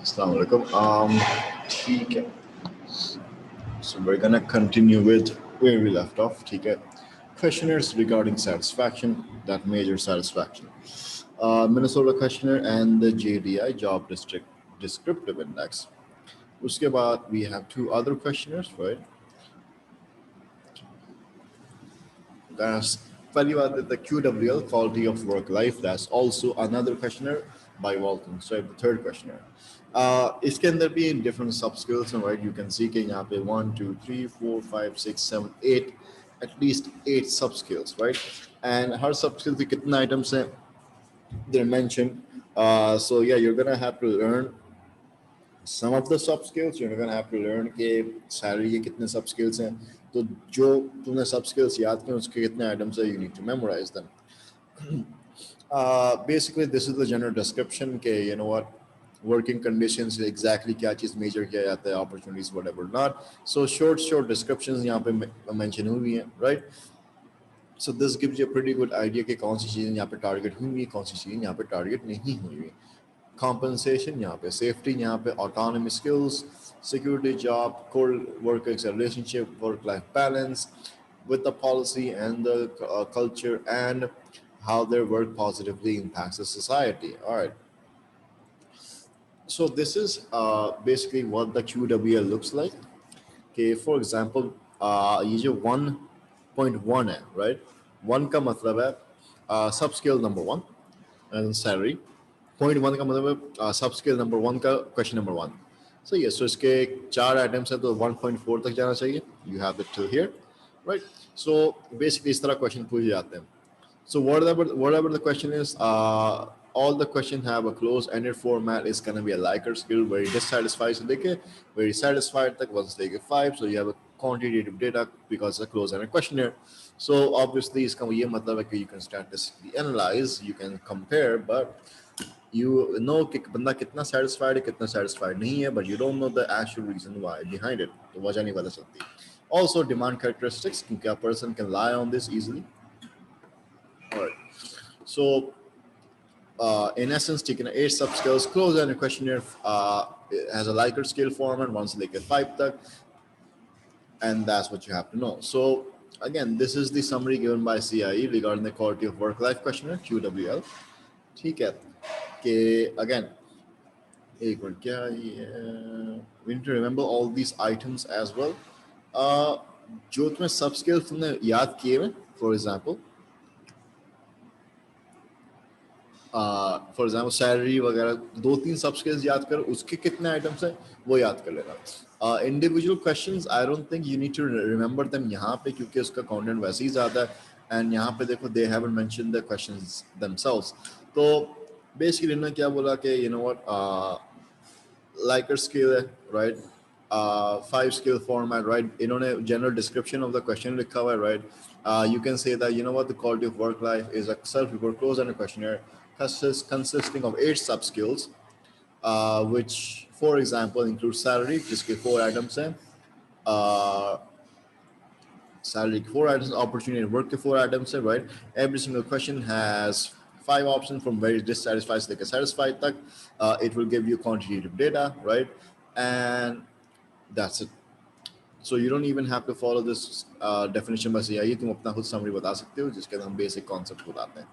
Assalamu alaikum. ठीक है. So we're gonna continue with where we left off. ठीक है. Questionnaires regarding satisfaction, that major satisfaction. Minnesota questionnaire and the JDI job district descriptive index. उसके बाद we have two other questionnaires, right? That's पहली बात है the QWL quality of work life. That's also another questionnaire by Walton. So the third questionnaire. इसके अंदर भी different sub skills हैं, right? You can see कि यहाँ पे 1 2 3 4 5 6 7 8 at least 8 sub skills, right? And her sub skill के कितने items हैं they're mentioned. So yeah, you're gonna have to learn some of the sub skills. You're gonna have to learn के salary के कितने sub skills हैं. तो जो तुमने sub skills याद किए उसके कितने items हैं, you need to memorize them. Basically this is the general description के you know what working conditions exactly क्या चीज़ measure किया जाता है, opportunities whatever not. So short descriptions यहाँ पे mention हुई हैं, right? So this gives you a pretty good idea कि कौन सी चीज़ें यहाँ पे target हुई हैं, कौन सी चीज़ें यहाँ पे target नहीं हुई हैं. Compensation यहाँ पे, safety यहाँ पे, autonomy skills, security job, core workers relationship, work-life balance with the policy and the culture and how their work positively impacts the society. All right. So this is basically what the QWL looks like. Okay, for example, ये जो 1.1 है, right? 1 का मतलब है sub skill number 1 and salary. 0.1 का मतलब है सब स्केल नंबर 1 का question number 1. So yes, so इसके 4 आइटम्स हैं तो 1.4 तक जाना चाहिए. You have it till here, right? So basically इस तरह क्वेश्चन पूछे जाते हैं. So whatever the question is, all the questions have a close-ended format. It's gonna be a Likert skill, very dissatisfied से लेके very satisfied तक, once they get 5. So you have a quantitative data because it's a close-ended questionnaire. So obviously इसका ये मतलब है कि you can statistically analyze, you can compare, but you know कि बंदा कितना satisfied है कितना satisfied नहीं है, but you don't know the actual reason why behind it. तो वजह नहीं पता चलती. Also demand characteristics, क्योंकि a person can lie on this easily. All right. So in essence, taking 8 sub skills, close and a questionnaire has a Likert scale format once they get 5 तक, and that's what you have to know. So again, this is the summary given by CIE regarding the quality of work life questionnaire QWL. ठीक है कि again एक minute क्या ये we need to remember all these items as well. जो तुम्हें सब skills तुमने याद किए हैं, for example for example salary वगैरह 2-3 सब स्किल्स याद कर, उसके कितने आइटम्स हैं वो याद कर लेना. Individual questions I don't think you need to remember them यहाँ पे, क्योंकि उसका कंटेंट वैसे ही ज़्यादा है. एंड यहाँ पे देखो they haven't mentioned the questions themselves. तो बेसिकली इन्होंने क्या बोला कि you know what Likert scale है, right? 5 skill format, right? इन्होंने general description of the question लिखा हुआ है, right? You can say that you know what the quality of work life is a self-report closed and a questionnaire consisting of 8 sub skills, which for example include salary, जिसके 4 items हैं, salary के 4 items, opportunity and work के 4 items हैं, right? Every single question has 5 options from very dissatisfied to satisfied तक. It will give you quantitative data, right? And that's it. So you don't even have to follow this definition by CIE. तुम अपना खुद summary बता सकते हो जिसके अंदर हम basic concept बताते हैं.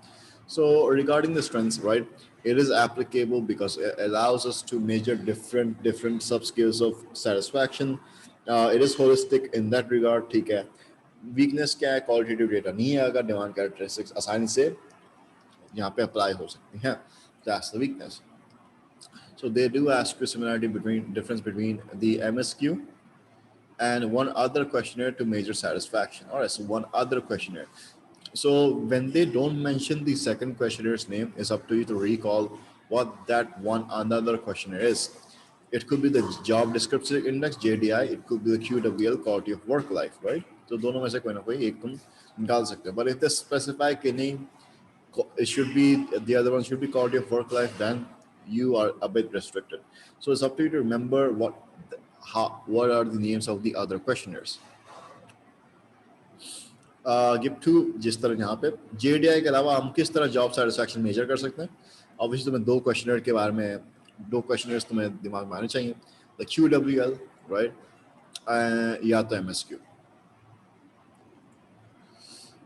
So regarding the strengths, right, it is applicable because it allows us to measure different sub skills of satisfaction. It is holistic in that regard. ठीक है. Weakness क्या है? Qualitative data नहीं है, अगर demand characteristics आसानी से यहाँ पे apply हो सकती हैं. That's the weakness. So they do ask you similarity difference between the MSQ and one other questionnaire to measure satisfaction. All right, so one other questionnaire. So when they don't mention the second questionnaires name, it's up to you to recall what that one another questionnaire is. It could be the job description index JDI. It could be the QWL quality of work life, right? So दोनों में से कोई ना कोई एक तुम निकाल सकते हो. But if they specify कि नहीं, it should be the other one should be quality of work life, then you are a bit restricted. So it's up to you to remember what are the names of the other questionnaires. Give to जिस तरह यहाँ पे JDI के अलावा हम किस तरह job satisfaction major कर सकते हैं. ऑब्वियसली तुम्हें 2 क्वेश्चनर के बारे में दो क्वेश्चनर्स तुम्हें दिमाग में आने चाहिए, द QWL, राइट, या तो MSQ.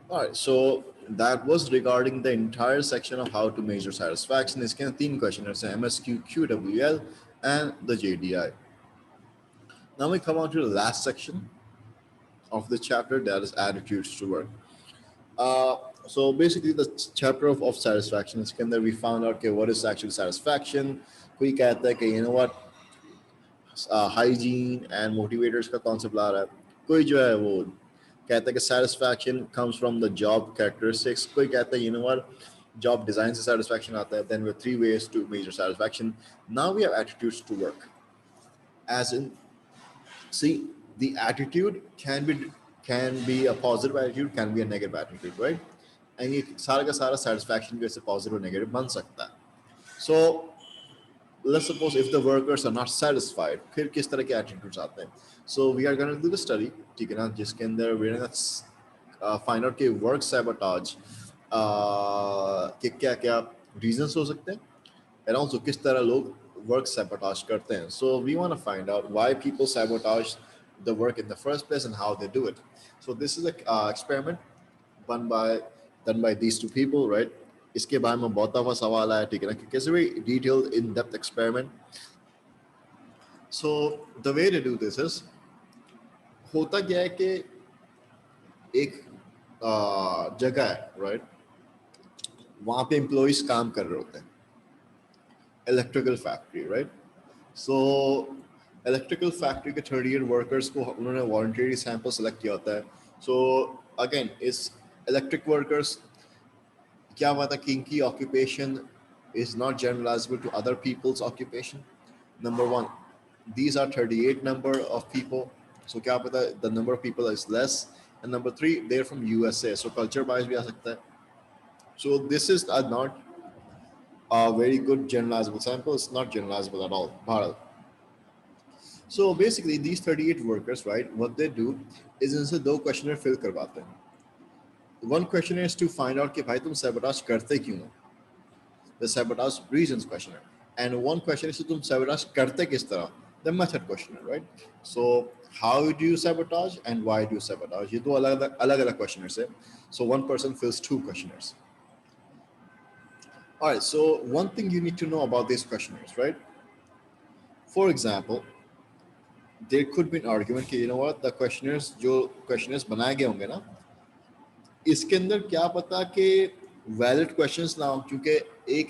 All right, so that was regarding the entire section of how to measure satisfaction. इसके अंदर तीन क्वेश्चनर्स हैं, MSQ, QWL, and the JDI. Now we come on to the last section of the chapter, that is attitudes to work. Uh, so basically the chapter of satisfaction, इसके अंदर we found out what is actual satisfaction. कोई कहता है कि you know what, hygiene and motivators का concept ला रहा है, कोई जो है वो कहता है कि satisfaction comes from the job characteristics, कोई कहता है you know what, job design से satisfaction आता है. Then we have three ways to measure satisfaction. Now we have attitudes to work, as in, see, the attitude can be a positive attitude, can be a negative attitude, right? And ये सारा का सारा satisfaction भी ऐसे positive और negative बन सकता है. So let's suppose if the workers are not satisfied, फिर किस तरह के attitudes आते हैं. So we are going to do the study, ठीक है ना, जिसके अंदर we're going to find out कि work sabotage के क्या क्या reasons हो सकते हैं, and also किस तरह लोग work sabotage करते हैं. So we want to find out why people sabotage the work in the first place and how they do it. So this is a experiment done by these two people, right? इसके बारे में बहुत दफा सवाल आया, ठीक है ना, कि very detailed in depth experiment. So the way to do this is, होता क्या है कि एक जगह है, right? वहाँ पे एम्प्लॉइज काम कर रहे होते हैं, electrical factory, right? So electrical factory के 38 वर्कर्स को उन्होंने वॉलंटरी सैंपल सेलेक्ट किया होता है. सो अगेन इस इलेक्ट्रिक वर्कर्स क्या पता कि इनकी occupation is not generalizable to other people's occupation. Number one, these are 38 number of people, so क्या पता the number of people is less. And number three, they're from USA, so culture bias भी आ सकता है. So this is not a very good generalizable sample. It's not generalizable at all. Bharat. So basically, these 38 workers, right, what they do is इनसे दो questionnaire fill करवाते हैं. One questionnaire is to find out कि भाई तुम sabotage करते क्यों हो, the sabotage reasons questionnaire, and one question is कि तुम sabotage करते किस तरह, the method questionnaire, right? So how do you sabotage and why do you sabotage? ये दो अलग questionnaires है. So one person fills two questionnaires. All right, so one thing you need to know about these questionnaires, right? For example, there could be an argument कि you know what, the questionnaires जो questionnaires बनाए गए होंगे ना, इसके अंदर क्या पता कि वैलिड क्वेश्चंस ना हो, क्योंकि एक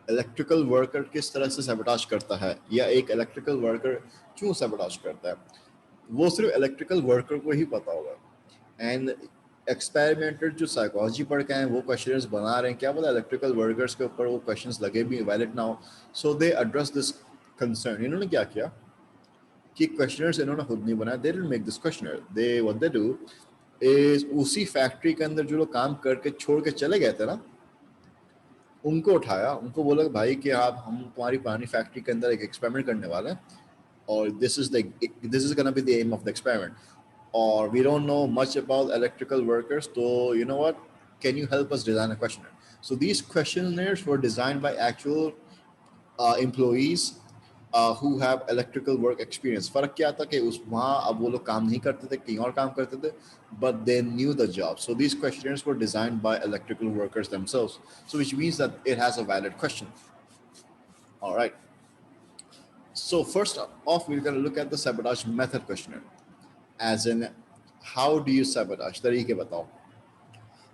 इलेक्ट्रिकल वर्कर किस तरह से सैबोटाज करता है या एक इलेक्ट्रिकल वर्कर क्यों सैबोटाज करता है, वो सिर्फ इलेक्ट्रिकल वर्कर को ही पता होगा. एंड एक्सपेरिमेंटर जो साइकोलॉजी पढ़ के हैं वो क्वेश्चंस बना रहे हैं, क्या पता इलेक्ट्रिकल वर्कर्स के ऊपर वो क्वेश्चंस लगे भी वैलिड ना हो. So they address this concern. इन्होंने क्या किया कि क्वेश्चनर्स इन्होंने खुद नहीं बनाया, they didn't make this questionnaire. They what they do is उसी फैक्ट्री के अंदर जो लोग काम करके छोड़ के चले गए थे ना, उनको उठाया, उनको बोला भाई कि आप हम तुम्हारी पुरानी फैक्ट्री के अंदर एक एक्सपेरिमेंट करने वाले हैं और this is gonna be the aim of the experiment, और we don't know much about electrical workers, तो you know what, can you help us design a questionnaire. So these questionnaires were designed by actual employees who have electrical work experience. फर्क क्या था कि उस वहाँ अब वो लोग काम नहीं करते थे, कहीं और काम करते थे, but they knew the job. So these questionnaires were designed by electrical workers themselves. So which means that it has a valid question. All right. So first off, we're going to look at the sabotage method questionnaire, as in how do you sabotage? तरीके बताओ.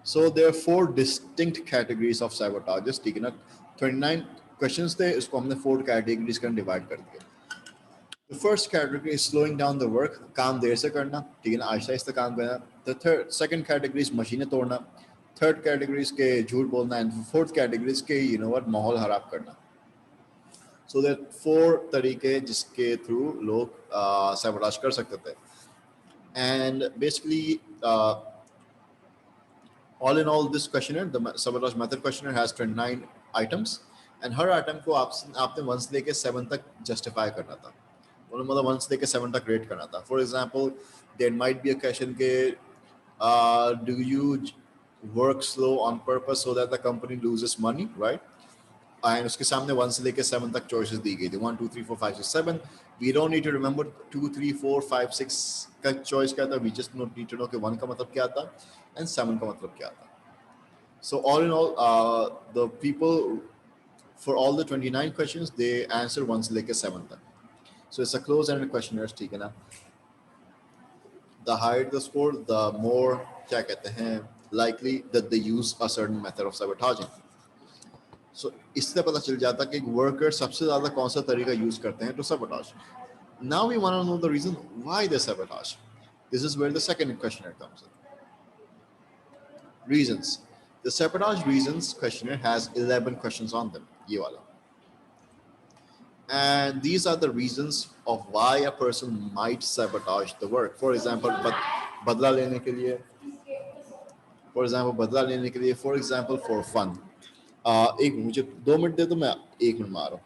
So there are four distinct categories of sabotages. ठीक है ना, 29 questions थे, इसको हमने 4 categories का divide कर दिया. The first category is slowing down the work, काम देर से करना, ठीक है ना, आहिस्ता आहिस्ता काम करना. The second category is मशीनें तोड़ना. Third category is के झूठ बोलना, and fourth category is के you know what, माहौल खराब करना. So there are 4 तरीके जिसके through लोग sabotage कर सकते थे. And basically all in all, this questionnaire, the sabotage method questionnaire, has 29 items, and her item को आपने 1 से लेके 7 तक justify करना था, मतलब 1 से लेके 7 तक rate करना था. For example, there might be a question के do you work slow on purpose so that the company loses money, right? And उसके सामने 1 से लेकर 7 तक चॉइसेस दी गई थी, 1 2 3 4 5 6 7. We don't need to remember 2 3 4 5 6 का चॉइस क्या था, we just need to know कि 1 का मतलब क्या था एंड 7 का मतलब क्या था. So all in all, the people for all the 29 questions they answer 1 से लेकर 7 तक. So it's a close-ended questionnaire, ठीक है ना. The higher the score, the more क्या कहते हैं likely that they use a certain method of sabotaging. So इससे पता चल जाता कि वर्कर सबसे ज़्यादा कौन सा तरीका यूज करते हैं to sabotage. Now we want to know the reason why they sabotage. This is where the second questionnaire comes in. Reasons. The sabotage reasons questionnaire has 11 questions on them. ये वाला. And these are the reasons of why a person might sabotage the work. For example, बदला लेने के लिए. For example, बदला लेने के लिए. For example, for fun. एक मुझे 2 मिनट दे दो, मैं 1 मिनट में आ रहा हूँ.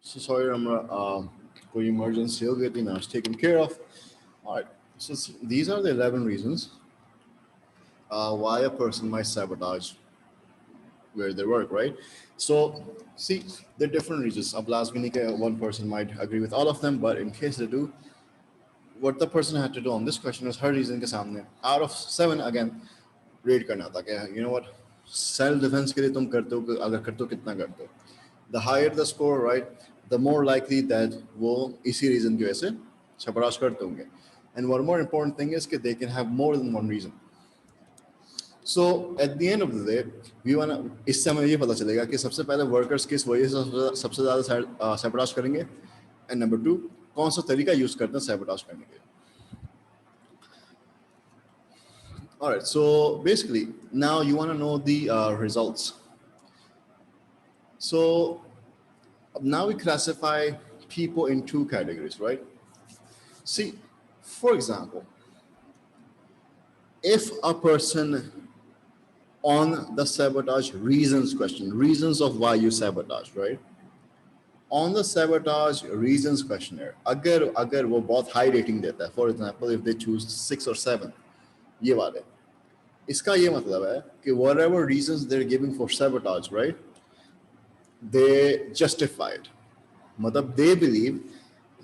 So sorry, Ramra, कोई emergency हो गई थी, now it's taken care of. All right. So these are the 11 reasons why a person might sabotage where they work, right? So see, the different reasons. Ab last week, one person might agree with all of them, but in case they do, what the person had to do on this question was her reason के सामने out of 7 again rate करना था कि you know what, self defense के लिए तुम करते हो, अगर करते हो कितना करते हो. The higher the score, right, the more likely that वो इसी reason की वजह से छपराश करते होंगे. And one more important thing is that they can have more than one reason. So at the end of the day, we wanna, इससे हमें ये पता चलेगा कि सबसे पहले workers किस वजह से सबसे ज़्यादा sabotage करेंगे, and number 2, कौन सा तरीका use करते हैं sabotage करने के लिए. All right, so basically now you want to know the results. So now we classify people in two categories, right? See, for example, if a person on the sabotage reasons question, reasons of why you sabotage, right? On the sabotage reasons questionnaire, अगर अगर वो बहुत high rating देता है, for example, if they choose 6 or 7, ये वाले, इसका ये मतलब है कि whatever reasons they're giving for sabotage, right? They justify it. मतलब they believe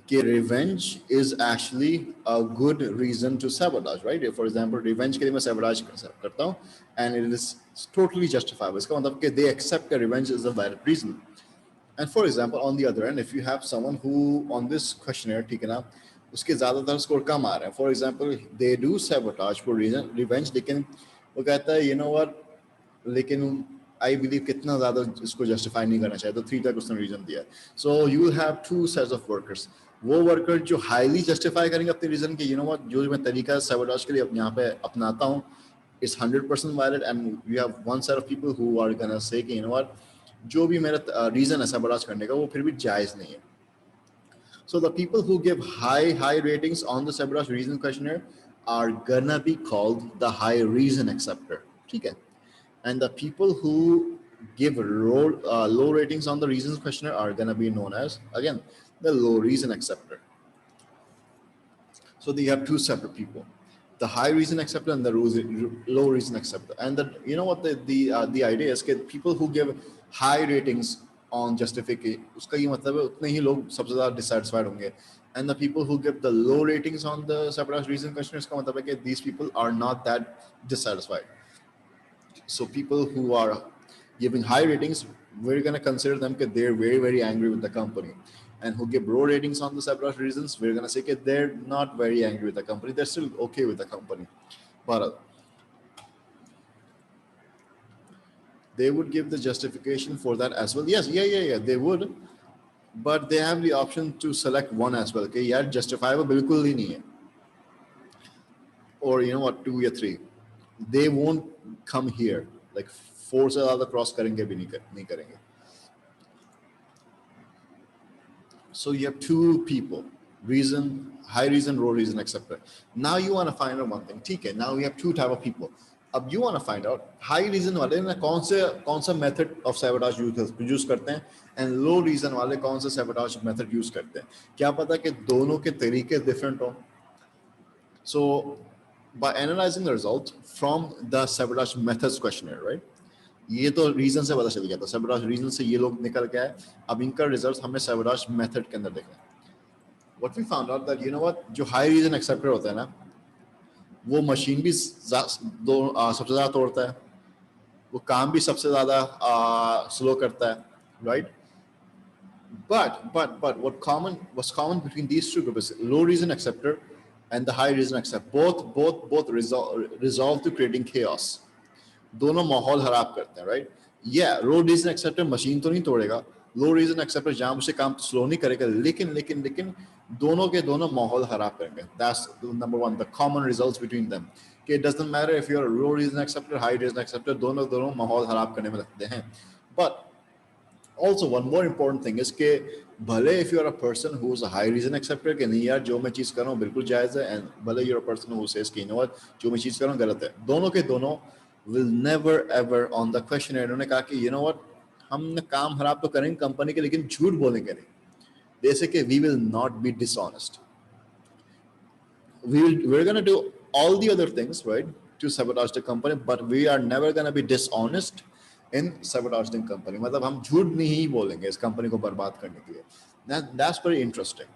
कि revenge is actually a good reason to sabotage, right? For example, revenge के लिए मैं sabotage करता हूँ and it is totally justifiable. इसका मतलब कि they accept that revenge is a valid reason. And for example, on the other end, if you have someone who on this questionnaire, ठीक है ना, उसके ज़्यादातर स्कोर कम आ रहे हैं. For example, they do sabotage for reason revenge, लेकिन वो कहता है, you know what, लेकिन आई बिलीव कितना ज़्यादा इसको जस्टिफाई नहीं करना चाहिए, तो 3 तक उसने रीजन दिया. So you will have 2 sets of workers. वो वर्कर जो हाईली जस्टिफाई करेंगे अपने रीजन के, यू नो व्हाट, जो मैं तरीका सैबोटाज के लिए यहाँ पे अपनाता हूँ is 100% valid, and you have one set of people who are gonna say कि यू नो व्हाट, जो भी मेरा रीजन है सैबोटाज करने का वो फिर भी जायज़ नहीं है. So the people who give high ratings on the sabotage reason questionnaire are gonna be called the high reason acceptor. ठीक है? And the people who give low ratings on the reasons questionnaire are gonna be known as, again, the low reason acceptor. So you have two separate people, the high reason acceptor and the low reason acceptor. And the, you know what, the idea is that people who give high ratings on justification, उसका ये मतलब है उतने ही लोग सबसे ज़्यादा dissatisfied होंगे. And the people who give the low ratings on the sabotage reason questionnaire, इसका मतलब है कि these people are not that dissatisfied. So people who are giving high ratings, we're going to consider them that they're very angry with the company. And who give low ratings on the sabotage reasons, we're going to say that they're not very angry with the company, they're still okay with the company, but they would give the justification for that as well. Yes, yeah, they would, but they have the option to select one as well. Okay, yeah, justifiable बिल्कुल ही नहीं है, or you know what, 2 or 3, they won't come here, like 4 से ज़्यादा cross करेंगे भी नहीं करेंगे. So you have two people, reason, high reason, low reason acceptor. Now you want to find out one thing. ठीक है, now we have two type of people. अब you want to find out high reason वाले ना कौन सा method of sabotage use करते हैं, and low reason वाले कौन सा sabotage method use करते हैं. क्या पता कि दोनों के तरीके different हो. So by analyzing the result from the sabotage methods questionnaire, right? ये तो रीजन से पता चल गया था, सैबोटाज रीजन से ये लोग निकल के आए. अब इनका रिजल्ट हमें सैबोटाज मेथड के अंदर देखना है. What we found out that, you know what, जो हाई रीजन एक्सेप्टर होता है ना, वो मशीन भी सबसे ज़्यादा तोड़ता है, वो काम भी सबसे ज़्यादा स्लो करता है, right? But what's common between these two groups is low reason acceptor and the high reason acceptor. Both resolve to creating chaos. दोनों माहौल खराब करते हैं, राइट? या लो रीजन एक्सेप्टर मशीन तो नहीं तोड़ेगा, लो रीजन एक्सेप्टर जहां से काम तो स्लो नहीं करेगा, लेकिन दोनों के दोनों माहौल खराब करेंगे. That's number one, the common results between them. कि it doesn't matter if you are low reason accepter, high reason accepter, दोनों माहौल खराब करने में लगते हैं. But also one more important thing is कि भले if you are a person who is a high reason acceptor कि नहीं यार जो मैं चीज़ कर रहा हूँ बिल्कुल जायज़ है, and भले you're a person who says कि you know what, जो मैं चीज़ कर रहा हूँ गलत है, दोनों के दोनों will never ever on the questionnaire उन्होंने कहा कि you know what, हम काम खराब तो करेंगे कंपनी के लेकिन झूठ बोलेंगे नहीं. जैसे कि we will not be dishonest, we're gonna do all the other things, right, to sabotage the company, but we are never gonna be dishonest in sabotaging company. मतलब हम झूठ नहीं बोलेंगे इस कंपनी को बर्बाद करने के लिए. That's very interesting.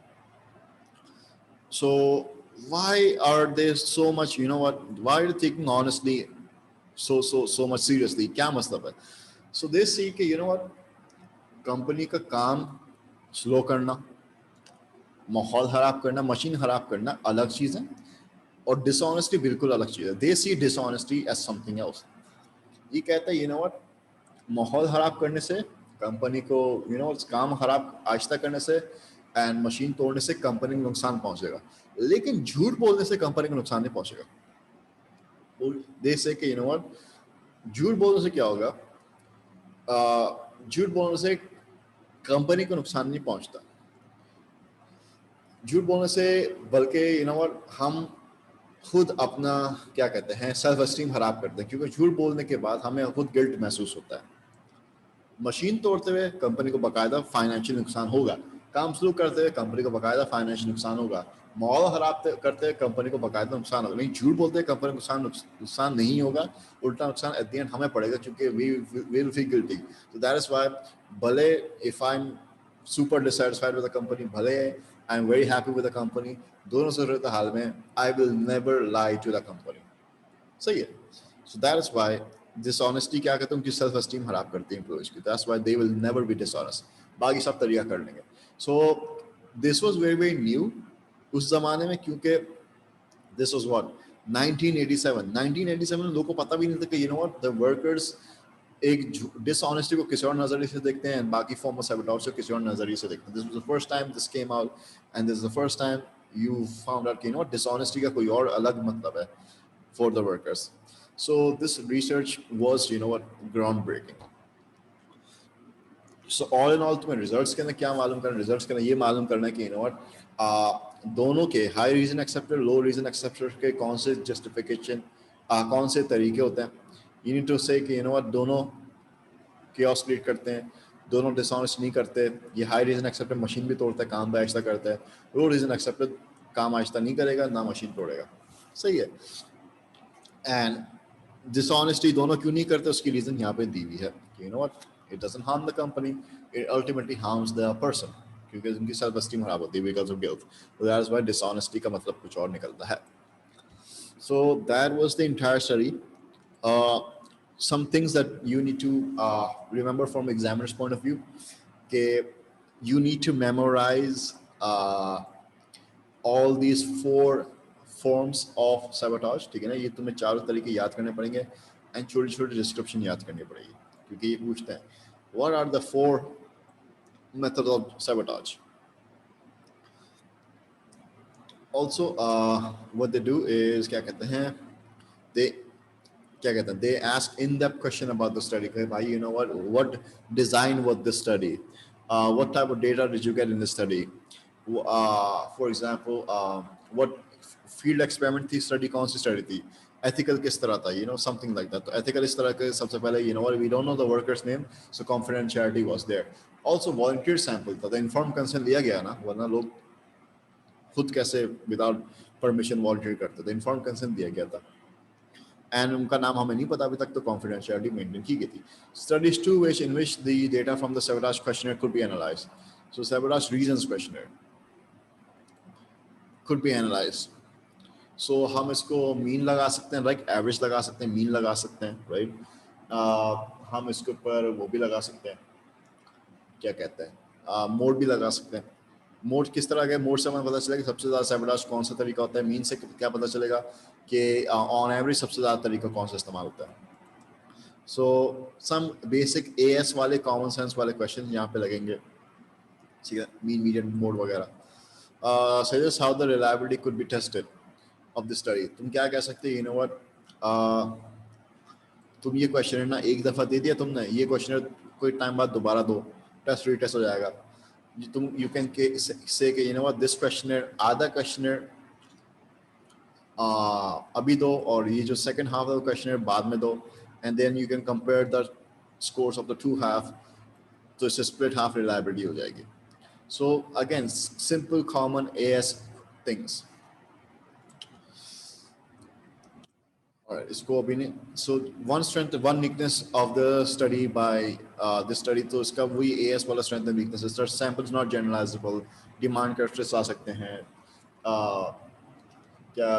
So why are they so much, you know what, why are they taking honestly so much seriously? क्या मतलब है? So they see कि you know what, कंपनी का काम स्लो करना, माहौल खराब करना, मशीन खराब करना अलग चीज़ है, और डिसऑनेस्टी बिल्कुल अलग चीज़ है. दे सी डिसऑनेस्टी एज समथिंग एल्स. ये कहता है यू नो व्हाट, माहौल खराब करने से कंपनी को, यू नो, काम खराब आहिस्ता करने से एंड मशीन तोड़ने से कंपनी को नुकसान पहुंचेगा, लेकिन झूठ बोलने से कंपनी को नुकसान नहीं पहुंचेगा. दे से कि यू नो व्हाट, झूठ बोलने से क्या होगा, झूठ बोलने से कंपनी को नुकसान नहीं पहुंचता, झूठ बोलने से बल्कि यू नो व्हाट हम खुद अपना क्या कहते हैं सेल्फ एस्टीम खराब करते हैं, क्योंकि झूठ बोलने के बाद हमें खुद गिल्ट महसूस होता है। मशीन तोड़ते हुए कंपनी को बाकायदा फाइनेंशियल नुकसान होगा, काम शुरू करते हुए कंपनी को बाकायदा फाइनेंशियल नुकसान होगा, माहौल खराब करते हुए कंपनी को बाकायदा नुकसान होगा। लेकिन झूठ बोलते हुए कंपनी को नुकसान नहीं होगा, उल्टा नुकसान एट द एंड हमें पड़ेगा, क्योंकि वी विल फील गिल्टी। तो दैट इज व्हाई भले if I am super dissatisfied with the company, भले I am very happy with the company, दोनों सूरत हाल में I will never lie to the company. सही है। So that is why dishonesty क्या कहते हैं, उनकी सेल्फ एस्टीम खराब करती है एम्प्लॉइज की। That's why they will never be dishonest, बाकी सब तरीका कर लेंगे। So this was very very new उस जमाने में, क्योंकि दिस वाज व्हाट 1987 में लोगों को पता भी नहीं था कि you know what the workers एक डिसऑनेस्टी को किसी और नजरिए से देखते हैं, बाकी फॉर्म ऑफ सैबोटाज को किसी और नजरिए से देखते हैं। This was the first time this came out, and this is the first time you found out कि यू नो डिसऑनेस्टी का कोई और अलग मतलब है for the workers. So this research was, you know what, groundbreaking. So all in all तुम्हें results के अंदर क्या मालूम करना, रिजल्ट्स के अंदर ये मालूम करना है कि यू नो व्हाट दोनों के हाई रीजन एक्सेप्टेड लो रीजन एक्सेप्टेड के कौन से जस्टिफिकेशन कौन से तरीके होते हैं। यू नीड टू से कि यू नो व्हाट दोनों chaos क्रिएट करते हैं, दोनों डिसऑनेस्ट नहीं करते। ये हाई रीजन एक्सेप्टेड मशीन भी तोड़ता है, काम भी आहिस्ता करता है, लो रीजन एक्सेप्टेड काम आहिस्ता नहीं करेगा ना मशीन तोड़ेगा। सही है। एंड डिसऑनेस्टी दोनों क्यों नहीं करते, उसकी रीजन यहाँ पे दी हुई है कि you know what it doesn't harm the company, it ultimately harms the person, क्योंकि उनकी सेल्फ एस्टीम खराब होती है because of guilt. So that is why dishonesty का मतलब कुछ और निकलता है। So that was the entire study. Some things that you need to remember from examiner's point of view, कि you need to memorize uh, all these four forms of sabotage, ठीक है ना। ये तुम्हें चारों तरीके याद करने पड़ेंगे एंड छोटी छोटी डिस्क्रिप्शन याद करनी पड़ेगी, क्योंकि ये पूछते हैं what are the four methods of sabotage. Also what they do is क्या कहते हैं, they क्या कहते हैं, they ask in-depth question about the study. भाई you know what design was this study, what type of data did you get in the study, for example what field experiment थी, study कौन सी study थी, ethical किस तरह था, you know something like that. तो ethical इस तरह के सबसे पहले you know what we don't know the worker's name, so confidentiality was there. Also volunteer sample था, तो informed consent लिया गया ना, वरना लोग खुद कैसे विदाउट परमिशन वॉलंटियर करते थे, इन्फॉर्म कंसेंट दिया गया था। एंड उनका नाम हमें नहीं पता अभी तक, तो कॉन्फिडेंशियलिटी मेंटेन की गई थी। Studies to which in which the data from the sabotage questionnaire could be analyzed. So sabotage reasons questionnaire could be analyzed. So हम इसको मीन लगा सकते हैं, राइट, एवरेज लगा सकते हैं, मीन लगा सकते हैं, राइट। हम इसके ऊपर वो भी लगा सकते हैं, क्या कहते हैं, मोड भी लगा सकते हैं। मोड किस तरह के, मोड से हमें पता चलेगा कि सबसे ज़्यादा सैबोटाज कौन सा तरीका होता है। मीन से क्या पता चलेगा कि ऑन एवरेज सबसे ज़्यादा तरीका कौन सा इस्तेमाल होता है। सो सम बेसिक एएस वाले कॉमन सेंस वाले क्वेश्चन यहाँ पे लगेंगे, ठीक है, मीन मीडियन मोड वगैरह। Suggest how the reliability could be tested of the study. तुम क्या कह सकते हैं, यू नो व्हाट तुम ये क्वेश्चन ना एक दफ़ा दे दिया तुमने, ये क्वेश्चन कोई टाइम बाद दोबारा दो, टेस्ट रीटेस्ट हो जाएगा। तुम यू कैन से कि you know what this questionnaire, आधा क्वेश्चनर अभी दो और ये जो सेकंड हाफ ऑफ क्वेश्चनर बाद में दो, and then you can compare the scores of the two half, तो इससे स्प्लिट हाफ रिलायबिलिटी हो जाएगी। So again simple common as things. Alright, इसको अभी नहीं। So one strength, one weakness of the study by this study, तो इसका वही AS वाला strength and weakness है। Samples not generalizable, demand characteristics आ सकते हैं, क्या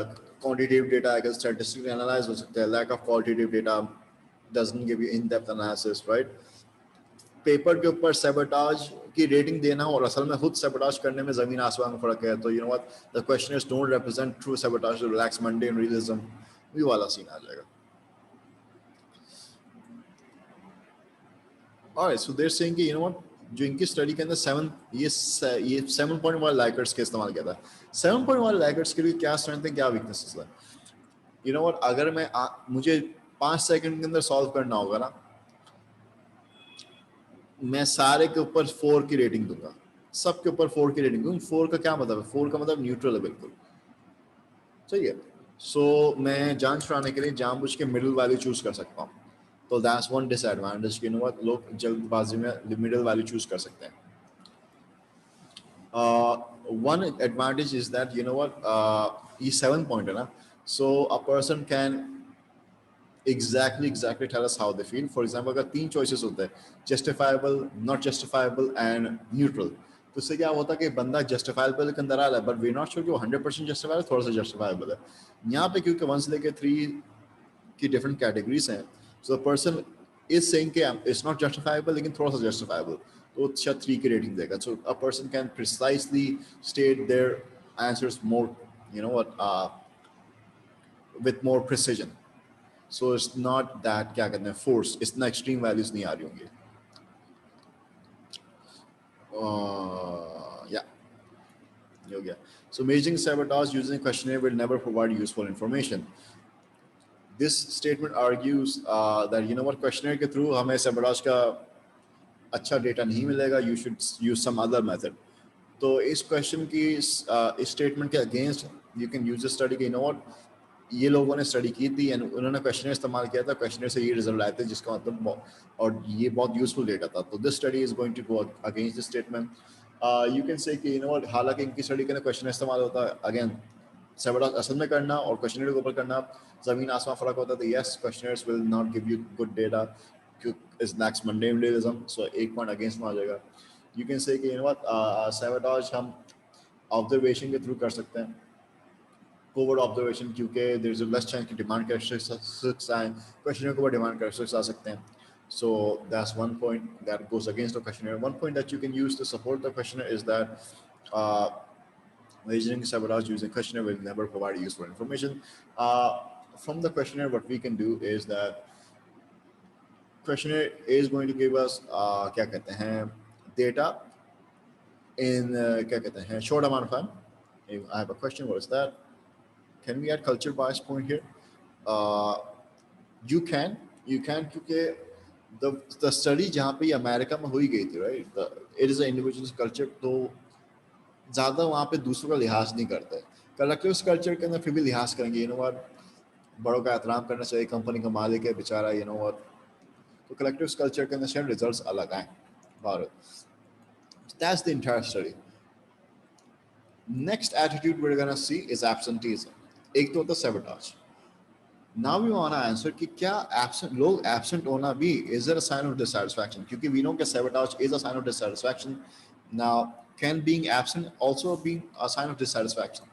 quantitative data अगर statistically analyze हो सकते हैं, lack of qualitative data doesn't give you in-depth analysis, right? Paper के ऊपर sabotage की रेटिंग देना और असल में खुद sabotage करने में जमीन आसमान का फर्क है। तो you know what, the questionnaires don't represent true sabotage, to relax mundane realism, ये वाला सीन आ जाएगा। Alright, so they're saying कि you know what, जो इनकी स्टडी के अंदर ये 7.1 लाइकर्स के इस्तेमाल किया था। 7.1 लाइकर्स के लिए क्या स्ट्रेंथ है, क्या वीकनेसेस है। यू नो व्हाट, अगर मुझे 5 सेकंड के अंदर सॉल्व करना होगा ना, मैं सारे के ऊपर 4 की रेटिंग दूंगा, सबके ऊपर 4 की रेटिंग दूंगा। 4 का क्या मतलब है? 4 का मतलब न्यूट्रल है बिल्कुल, सही है। सो मैं जान छुड़ाने के लिए जानबूझ के मिडिल वैल्यू चूज कर सकता हूँ। तो दैट्स वन डिसएडवांटेज कि लोग जल्दबाजी में मिडिल वैल्यू चूज कर सकते हैं। One advantage is that ये 7 point है ना, so a person can exactly tell us how they feel. For example, अगर 3 choices होते हैं, justifiable, not justifiable and neutral, तो इससे क्या होता है कि बंदा justifiable के अंदर आ रहा है, but we're not sure कि वो 100% justifiable है, थोड़ा सा justifiable है। यहाँ पे क्योंकि 1 से लेके 3 की different categories हैं, so the person is saying कि it's not justifiable लेकिन थोड़ा सा justifiable, तो शायद 3 की rating देगा। So a person can precisely state their answers more, with more precision. So it's not that क्या कहते हैं force, इतना extreme values नहीं आ रही होंगी। Yeah, ये हो गया। So measuring sabotage using a questionnaire will never provide useful information. This statement argues that questionnaire के through हमें sabotage का अच्छा डेटा नहीं मिलेगा, you should use some other method. तो इस क्वेश्चन की इस स्टेटमेंट के against you can use study के ये लोगों ने स्टडी की थी एंड उन्होंने क्वेश्चनर इस्तेमाल किया था, क्वेश्चनर से ये रिजल्ट आए थे, जिसका मतलब और ये बहुत यूजफुल डेटा था। तो this study is going to go against this statement. You can say कि हालांकि इनकी स्टडी के लिए क्वेश्चनर इस्तेमाल होता है, अगेन सेबडास असल में करना और क्वेश्चनर के ऊपर करना जमीन आसमान फर्क होता है। तो yes, questionnaires will not give you good data, is next mandelism, so एक पॉइंट अगेंस्ट में आ जाएगा। यू कैन से कि सेबडास हम ऑब्जर्वेशन के थ्रू कर सकते हैं, कोवर्ट ऑब्जर्वेशन, क्योंकि there is a less chance कि डिमांड कैरेक्टरिस्टिक्स आए, क्वेश्चनर के ऊपर डिमांड कैरेक्टरिस्टिक्स आ सकते हैं। So that's one point that goes against the questionnaire. One point that you can use to support the questionnaire is that measuring sabotage using questionnaire will never provide useful information. From the questionnaire, what we can do is that questionnaire is going to give us क्या कहते हैं data in क्या कहते हैं short amount of time. I have a question. What is that? Can we add culture bias point here? Uh, you can क्योंकि the study जहाँ पे America में हुई गई थी, right? It is an individual's culture, तो ज़्यादा वहाँ पे दूसरों का लिहाज नहीं करते। कलेक्टिव कल्चर के अंदर फिर भी लिहाज करेंगे, बड़ों का एहतराम करना चाहिए, कंपनी का मालिक है बेचारा, तो कलेक्टिव कल्चर के अंदर शायद रिजल्ट्स अलग आए Bharat. That's the entire study. Next attitude we're gonna see is absenteeism. एक तो होता है sabotage. Now we want to answer कि क्या लोग absent होना भी is it a sign of dissatisfaction? क्योंकि we know कि sabotage is a sign of dissatisfaction. Now, can being absent also be a sign of dissatisfaction?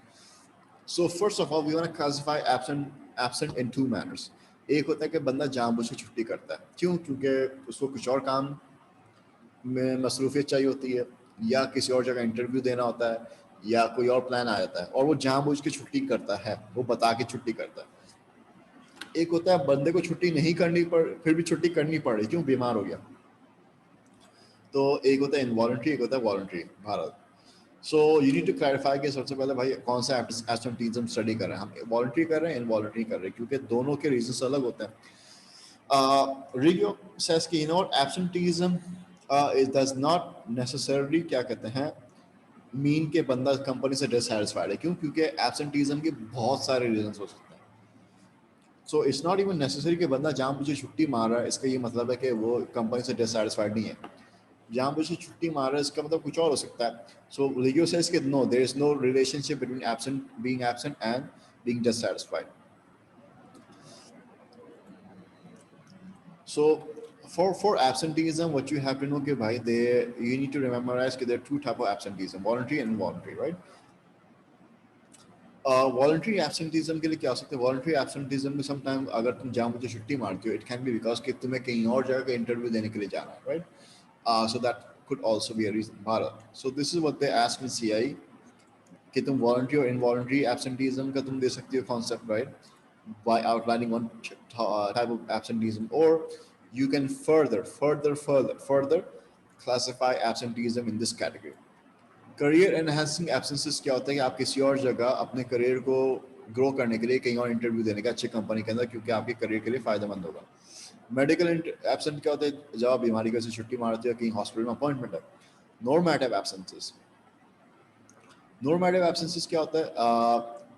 So first of all, we want to classify absent in two manners. एक होता है कि बंदा जानबूझ के छुट्टी करता है, क्यों? क्योंकि उसको कुछ और काम में मसरूफियत चाहिए होती है, या किसी और जगह इंटरव्यू देना होता है, या कोई और प्लान आ जाता है और वो जानबूझ के छुट्टी करता है, वो बता के छुट्टी करता है। एक होता है बंदे को छुट्टी नहीं करनी पड़, फिर भी छुट्टी करनी पड़ी, क्यों? बीमार हो गया। तो एक होता है इनवॉलंटरी, एक होता है वॉलंटरी। भारत, so you need to clarify कि सबसे पहले भाई कौन सा एब्सेंटीज्म स्टडी कर रहे हैं, हम वॉलंटरी कर रहे हैं, इनवॉलंटरी कर रहे हैं, क्योंकि दोनों के रीजंस अलग होते हैं। रिगियो सेज कि एब्सेंटीज्म इज डज नॉट नेसेसरली क्या कहते हैं मीन के बंदा कंपनी से डिससैटिस्फाइड है, क्यों? क्योंकि एब्सेंटीज्म के बहुत सारे रीजंस हो सकते हैं। So it's not even necessary कि बंदा जहाँ मुझे छुट्टी मार रहा है इसका ये मतलब है कि वो कंपनी से डिससैटिस्फाइड नहीं है। जहाँ मुझे छुट्टी मार रहा है इसका मतलब कुछ और हो सकता है। सो लियो सेज कि no, there is no relationship between being absent and being dissatisfied. So for absenteeism, what you have to know कि भाई you need to memorize कि there are two type of absenteeism, voluntary and involuntary, right? Voluntary absenteeism के लिए क्या हो सकता है? Voluntary एब्सेंटीज्म में समटाइम अगर तुम जहाँ मुझे छुट्टी मारती हो, इट कैन बी बिकॉज कि तुम्हें कहीं और जगह का इंटरव्यू देने के लिए जाना है, right? So that could also be a reason. भारत, so this is what they ask in CI कि तुम वॉलंटरी और इनवॉलंटरी एब्सेंटीज्म का तुम दे सकती हो concept, right? By outlining one type of absenteeism, or you can further classify absenteeism in this category. Career enhancing absences क्या होता है कि आप किसी और जगह अपने करियर को ग्रो करने के लिए, कहीं और इंटरव्यू देने का अच्छी कंपनी के अंदर, क्योंकि आपके करियर के लिए फायदेमंद होगा। मेडिकल एब्सेंट क्या होता है? जब आप बीमारी की वजह से छुट्टी मारते हो, कहीं हॉस्पिटल में अपॉइंटमेंट है। नॉर्मेटिव एब्सेंसेस, नॉर्मेटिव एब्सेंसेस क्या होता है?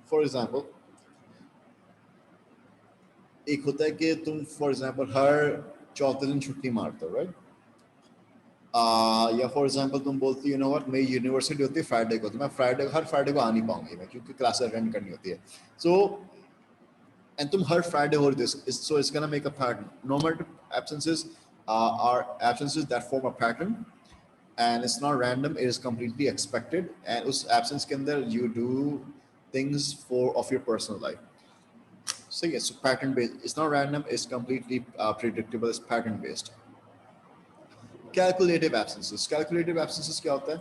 फॉर एग्जांपल, एक होता है कि तुम फॉर एग्जांपल हर चौथे दिन छुट्टी मारते हो, राइट? या फॉर एग्जांपल तुम बोलती हो, नो व्हाट, मेरी यूनिवर्सिटी होती है फ्राइडे को, तो मैं हर फ्राइडे को आ नहीं पाऊंगी मैं, क्योंकि क्लास अटेंड करनी होती है। सो and तुम हर फ्राइडे हो this, so it's gonna make a pattern. Normative absences are absences that form a pattern, and it's not random, it is completely expected, and उस absence के अंदर you do things for of your personal life. So yes, so pattern based, it's not random, it's completely predictable, it's pattern based. Calculative absences, calculative absences क्या होता है?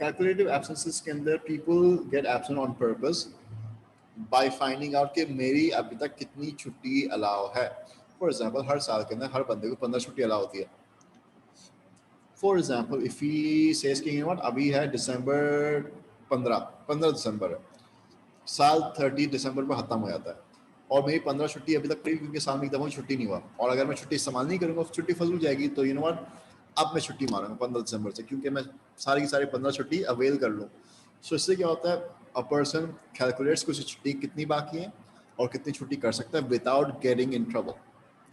Calculative absences के अंदर people get absent on purpose by finding out कि मेरी अभी तक कितनी छुट्टी अलाउ है। फॉर एग्जाम्पल, हर साल के अंदर हर बंदे को 15 छुट्टी अलाउ होती है। For example, if he says कि व्हाट, अभी है दिसंबर 15 दिसंबर है, साल 30 दिसंबर पर खत्म हो जाता है, और मेरी 15 छुट्टी अभी तक पड़ी, क्योंकि साल में एक दफा छुट्टी नहीं हुआ, और अगर मैं छुट्टी इस्तेमाल नहीं करूंगा छुट्टी फजूल जाएगी, तो यू नो व्हाट, अब मैं छुट्टी मारूंगा 15 दिसंबर से, क्योंकि मैं सारी की सारी 15 छुट्टी अवेल कर लूँ। सो इससे क्या होता है? अ पर्सन कैलकुलेट्स कुछ छुट्टी कितनी बाकी है और कितनी छुट्टी कर सकता है विदाउट गेटिंग इन ट्रबल।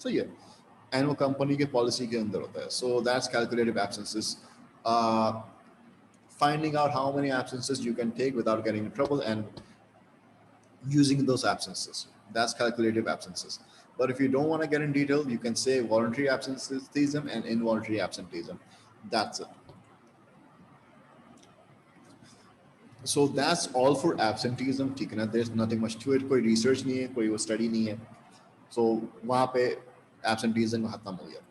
सही है, एंड वो कंपनी के पॉलिसी के अंदर होता है। So that's calculative absences, finding out how many absences you can take without getting in trouble and using those absences. That's calculative absences. But if you don't want to get in detail, you can say voluntary absenteeism and involuntary absenteeism. That's it. So that's all for absenteeism. ठीक है ना? There's nothing much to it. कोई research नहीं है, कोई वो study नहीं है. So वहाँ पे absenteeism खत्म हो गया.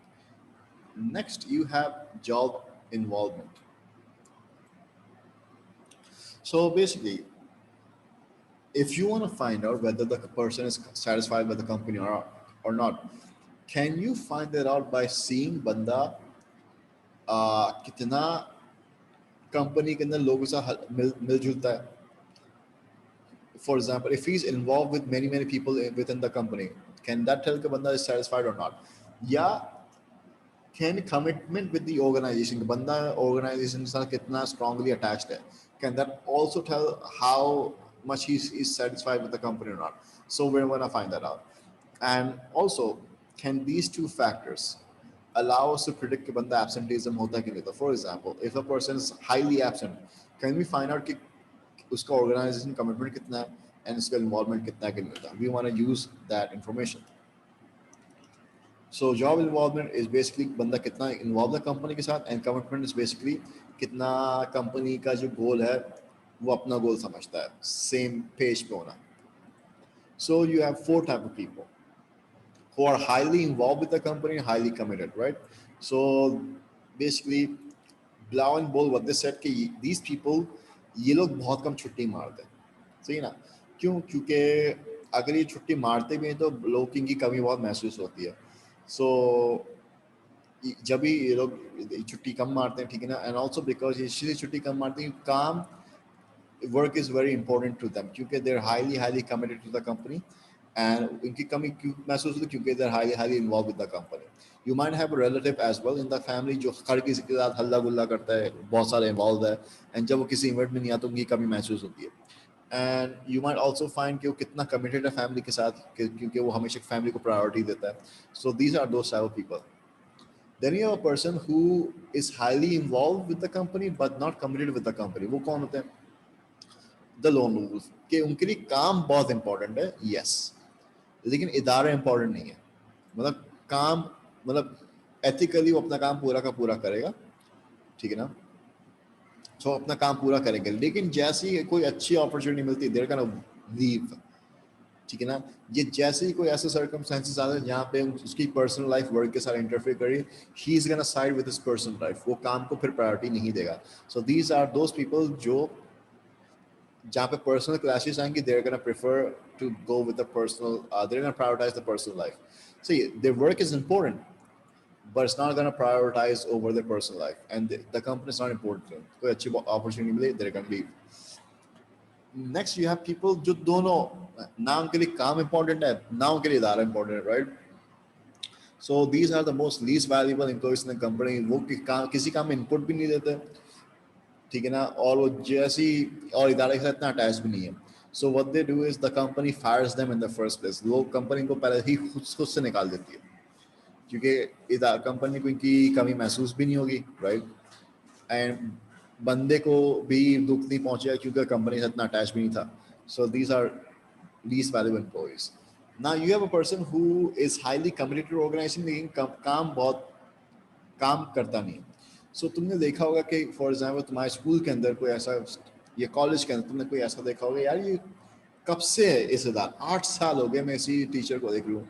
Next, you have job involvement. So basically, if you want to find out whether the person is satisfied with the company or not, can you find that out by seeing बंदा कितना company के अंदर लोगों से मिलजुलता है? For example, if he's involved with many people within the company, can that tell कि बंदा is satisfied or not? या can commitment with the organization, बंदा organization के साथ कितना strongly attached है, can that also tell how much he is satisfied with the company or not? So we're going to find that out. And also, can these two factors allow us to predict कि बंदा absenteeism होता है कि नहीं होता? For example, if a person is highly absent, can we find out कि उसका organization commitment कितना है and उसका involvement कितना है कि नहीं होता? We want to use that information. So job involvement is basically बंदा कितना involved है कंपनी के साथ, and commitment is basically कितना कंपनी का जो गोल है वो अपना गोल समझता है, same page पे होना. So you have four type of people who are highly involved with the company, highly committed, right? So basically, Blau and Bull, what they said कि these people, ये लोग बहुत कम छुट्टी मारते हैं, सही ना? क्यों? क्योंकि अगर ये छुट्टी मारते भी हैं तो लोगों की इनकी कमी बहुत महसूस होती है. So जब भी ये लोग छुट्टी कम मारते हैं, ठीक है ना, एंड ऑल्सो बिकॉज ये इसलिए छुट्टी कम मारते हैं, काम work is very important to them, क्योंकि they are highly committed to the company, and इनकी कमी क्यों महसूस होती है? क्योंकि they are highly involved with the company. You might have a relative as well in the family जो हर किसी के साथ हल्ला गुल्ला करता है, बहुत सारे इन्वॉल्व है, एंड जब वो किसी इवेंट में नहीं आता, उनकी कमी महसूस होती है. And you might also find कि वो कितना कमिटेड है फैमिली के साथ, क्योंकि वो हमेशा फैमिली को प्रायोरिटी देता है. So these are those type of people. Then you have a person who is highly involved with the company but not committed with the company. वो कौन होते हैं? The lone wolf. कि उनके लिए काम बहुत इंपॉर्टेंट है, यस, लेकिन इदारा इंपॉर्टेंट नहीं है. मतलब काम, मतलब एथिकली वो अपना काम पूरा का पूरा करेगा, ठीक है ना, तो अपना काम पूरा करेंगे, लेकिन जैसी कोई अच्छी अपॉर्चुनिटी मिलती है, देर का लीव, ठीक है ना. ये जैसे ही कोई ऐसे सर्कमस्टेंसेस आते हैं जहाँ पे उसकी पर्सनल लाइफ वर्क के साथ इंटरफेयर करी, he is gonna side with his personal life, वो काम को फिर प्रायोरिटी नहीं देगा. So these are those people जो जहाँ पे पर्सनल क्लैशेस आएंगे, they're gonna prefer to go with the personal, they're gonna prioritize the personal life. So their work is important, but it's not going to prioritize over their personal life, and the company is not important to them. कोई अच्छी opportunity मिले, they're going to leave. Next you have people जो दोनों, ना उनके लिए काम important है ना उनके लिए इदारा इंपॉर्टेंट है, right? So these are the most least valuable employees in the company. वो किसी काम में इनपुट भी नहीं देते, ठीक है ना, और वो जैसी और इदारे के साथ इतना अटैच भी नहीं है। So what they do is the company fires them in the first place. वो कंपनी को पहले ही खुद से निकाल देती है, क्योंकि इधर कंपनी को इनकी कमी महसूस भी नहीं होगी, राइट? एंड बंदे को भी दुख नहीं पहुंचेगा क्योंकि कंपनी से इतना अटैच भी नहीं था। So these are least valuable employees. ना you have a person who is highly committed to organization, लेकिन काम बहुत काम करता नहीं। सो तुमने देखा होगा कि फॉर एग्जाम्पल तुम्हारे स्कूल के अंदर कोई ऐसा, या कॉलेज के अंदर तुमने कोई ऐसा देखा होगा, यार ये कब से है इस इदार, 8 साल हो गए मैं इसी टीचर को देख रही हूँ,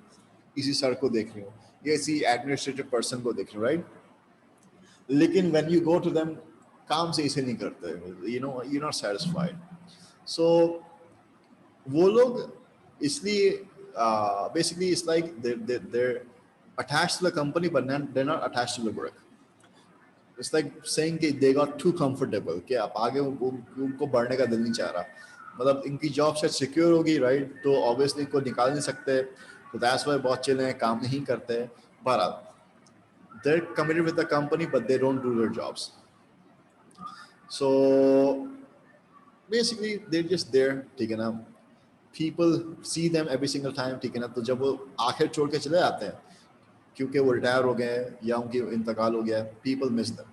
इसी सर को देख रही हूँ, या इसी एडमिनिस्ट्रेटिव पर्सन को देख रही हूँ, राइट? लेकिन when you go to them, काम से इसे नहीं करते, यू नॉट सेटिस्फाइड। सो वो लोग इसलिए basically it's like they're attached to the company but they're not attached to the work. It's like saying कि they got too comfortable, कि आप आगे उनको बढ़ने का दिल नहीं चाह रहा। मतलब इनकी जॉब शायद सिक्योर होगी, राइट? तो ऑब्वियसली को निकाल नहीं सकते, तो दैट्स व्हाई बहुत चिल हैं, काम नहीं करते। but they're committed with the company but they don't do their jobs. So basically they're just there, ठीक है ना? People see them every single time, ठीक है ना? तो जब वो आखिर छोड़ के चले जाते हैं क्योंकि वो रिटायर हो गए हैं या उनकी इंतकाल हो गया है, people miss them.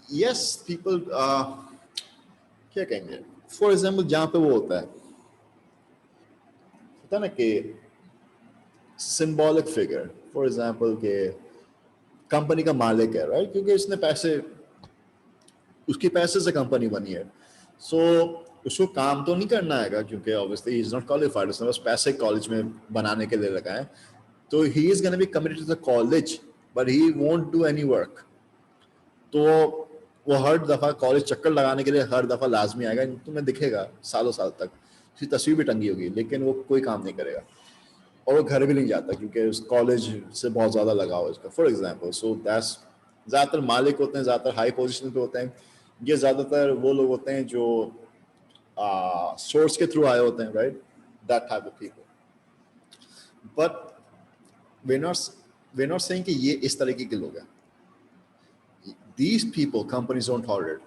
Yes, people क्या कहेंगे, फॉर एग्जाम्पल जहाँ पे वो होता है ना कि सिंबॉलिक फिगर, फॉर एग्जाम्पल के कंपनी का मालिक है, राइट? क्योंकि इसने पैसे, उसकी पैसे से कंपनी बनी है। सो उसको काम तो नहीं करना है क्योंकि obviously he is not qualified, उसने बस पैसे कॉलेज में बनाने के लिए लगाए। तो he is gonna be committed to the college but he won't do any work. तो वो हर दफा कॉलेज चक्कर लगाने के लिए हर दफा लाजमी आएगा, तुम्हें दिखेगा सालों साल तक, उसकी तस्वीर भी टंगी होगी, लेकिन वो कोई काम नहीं करेगा और वो घर भी नहीं जाता क्योंकि उस कॉलेज से बहुत ज़्यादा लगाव है उसका, फॉर एग्जाम्पल। सो दैट्स, ज़्यादातर मालिक होते हैं, ज़्यादातर हाई पोजीशन पे होते हैं, ये ज़्यादातर वो लोग होते हैं जो सोर्स के थ्रू आए होते हैं, right? That type of people. But we're not saying कि ये इस तरीके के लोग हैं। These people companies don't tolerate.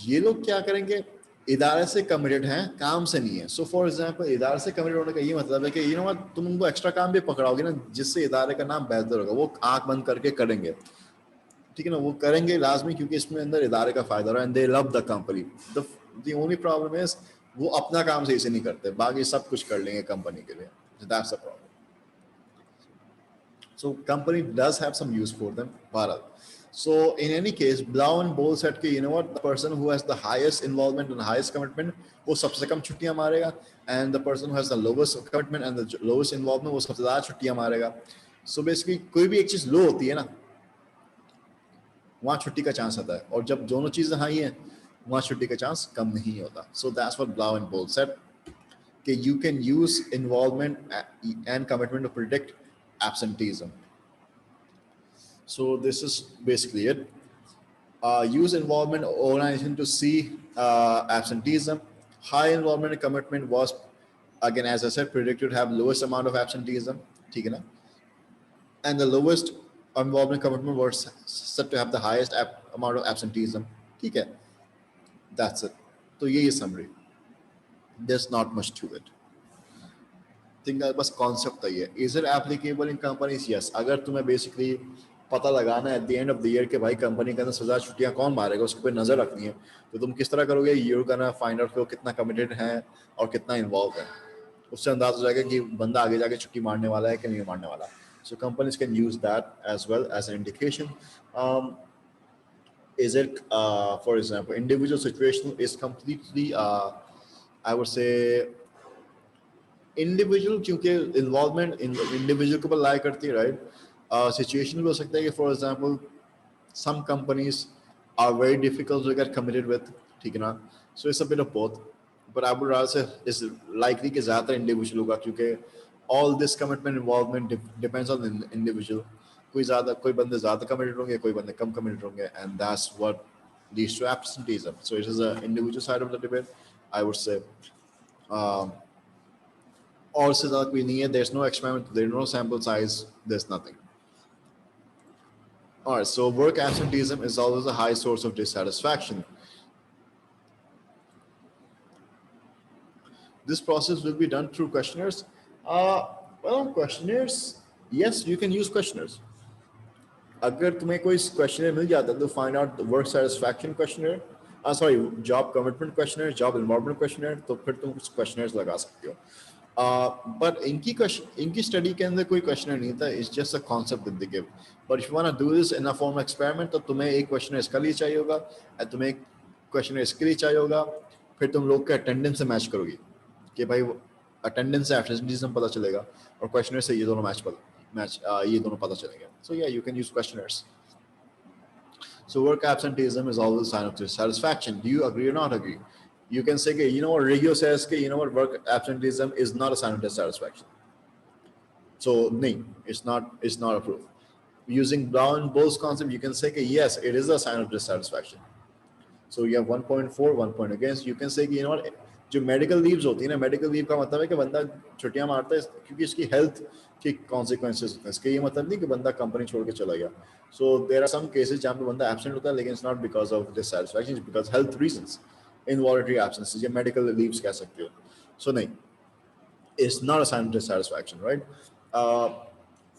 ये लोग क्या करेंगे, इदारे से कमिटेड हैं, काम से नहीं है। सो फॉर एग्जाम्पल इदारे से कमिटेड होने का ये मतलब है कि यू नो व्हाट, तुम उनको एक्स्ट्रा काम भी पकड़ाओगे ना जिससे इदारे का नाम बेहतर होगा, वो आंख बंद करके करेंगे, ठीक है ना? वो करेंगे लाजमी क्योंकि इसमें अंदर इदारे का फायदा रहा, and they love the company. The only problem is वो अपना काम सही से नहीं करते, बाकी सब कुछ कर लेंगे कंपनी के लिए। That's the problem. So company does have some use for them, Bharat. So in any case, Blau and Bol said कि you know what, the person who has the highest involvement and the highest commitment वो सबसे कम छुट्टियां मारेगा, and the person who has the lowest commitment and the lowest involvement वो सबसे ज़्यादा छुट्टियां मारेगा। So basically कोई भी एक चीज़ लो होती है ना, वहाँ छुट्टी का चांस आता है, और जब दोनों चीज़ें हाई हैं वहाँ छुट्टी का चांस कम नहीं होता। So that's what Blau and Bol said कि you can use involvement and commitment to predict absenteeism. So this is basically it. Use involvement organization to see absenteeism. High involvement and commitment was, again, as I said, predicted to have lowest amount of absenteeism. ठीक है ना? And the lowest involvement commitment was said to have the highest amount of absenteeism. ठीक है? That's it. तो ये summary. There's not much to it. Think बस concept है। Is it applicable in companies? Yes. अगर तुम्हें बेसिकली पता लगाना है at the end of the year कि भाई कंपनी के अंदर 1000 छुट्टियां कौन मारेगा, उसके ऊपर नजर रखनी है, तो तुम किस तरह करोगे? यू कैन फाइंड आउट कि कितना कमिटेड है और कितना इन्वॉल्व है, उससे अंदाज हो जाएगा कि बंदा आगे जाके छुट्टी मारने वाला है कि नहीं मारने वाला। So companies can use that as well as an indication. Is it, for example, individual situational is completely, I would say, individual, क्योंकि इन्वॉल्वमेंट इंडिविजुअल के ऊपर लाई करती है, राइट? सिचुएशन भी हो सकता है कि for example some companies are very difficult to get committed with, ठीक है ना? So it's a bit of both, but I would rather say is likely कि ज़्यादातर इंडिविजुअल होगा क्योंकि all this commitment involvement depends on individual. कोई बंदे ज़्यादा कमिटेड होंगे, कोई बंदे कम कमिटेड होंगे, and that's what leads to absenteeism. So it is an individual side of the debate, I would say. Um, और से ज़्यादा कोई नहीं है. There's no experiment, there's no sample size, there's nothing. All right, so work absenteeism is always a high source of dissatisfaction. This process will be done through questionnaires. Well, questionnaires, yes, you can use questionnaires. अगर तुम्हें कोई questionnaire मिल जाता है तो find out work satisfaction questionnaire, sorry job commitment questionnaire, job involvement questionnaire, तो फिर तुम कुछ क्वेश्चनर्स लगा सकते हो. बट इनकी स्टडी के अंदर कोई क्वेश्चनर नहीं था. It's just a concept that they give. But if you want to do this in a form experiment, तो तुम्हें एक क्वेश्चनर इसका लिए चाहिए होगा, तुम्हें एक क्वेश्चनर इसके लिए चाहिए होगा. फिर तुम लोग के अटेंडेंस से मैच करोगी कि भाई अटेंडेंस से एब्सेंटीज़म पता चलेगा और क्वेश्चनर से ये दोनों ये दोनों पता चलेगा. So yeah, you can use questionnaires. So work absenteeism is always a sign of dissatisfaction. Do you agree or not agree? You can say, you know what, Regio says, you know what, work absenteeism is not a sign of dissatisfaction. So no, it's not approved. Using Brown Bowles concept, you can say, yes, it is a sign of dissatisfaction. So you have 1 point for, 1 point against. You can say, you know what, जो medical leaves होती है ना, medical leave का मतलब है कि बंदा छुट्टियां मारता है क्योंकि इसकी हेल्थ के कॉन्सिक्वेंसेस होते हैं. इसके ये मतलब नहीं कि बंदा कंपनी छोड़ के चला गया. So there are some cases जहाँ पे बंदा एब्सेंट होता है, लेकिन it's not because of dissatisfaction, it's because health reasons, involuntary absences या मेडिकल लीव्स कह सकते हो. सो नहीं, it's not a sign of dissatisfaction, right?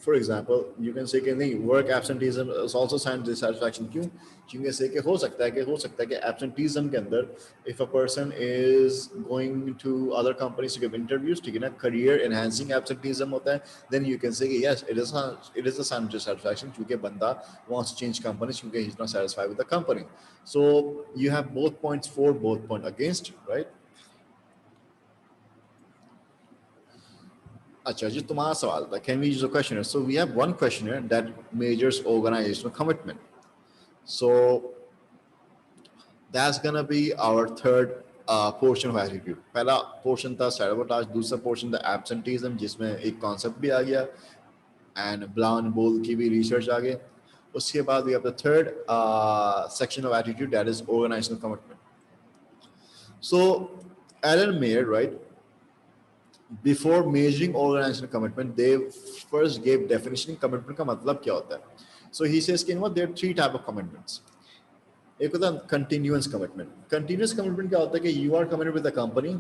For example, you can say कि नहीं, work absenteeism is also a sign of dissatisfaction. क्यों? क्योंकि से कि हो सकता है कि absenteeism के अंदर, if a person is going to other companies to give interviews, ठीक है ना, career enhancing absenteeism होता है, then you can say कि yes, it is a sign of dissatisfaction क्योंकि बंदा wants to change companies क्योंकि he's not satisfied with the company. So you have both points for, both point against, right? अच्छा जी, तुम्हारा सवाल था, can we use a questionnaire? So we have one questionnaire that measures organizational commitment. So that's gonna be our third portion of attitude. पहला portion था sabotage, दूसरा portion था absenteeism, जिसमें एक concept भी आ गया and Brown Bowles की भी research आ गई. उसके बाद we have the third section of attitude, that is organizational commitment. So Alan Mayer, right, before measuring organizational commitment, they first gave definition commitment का मतलब क्या होता है. So he says, you know what, there are three type of commitments. एक होता है continuous commitment. Continuous commitment क्या होता है कि you are committed with the company,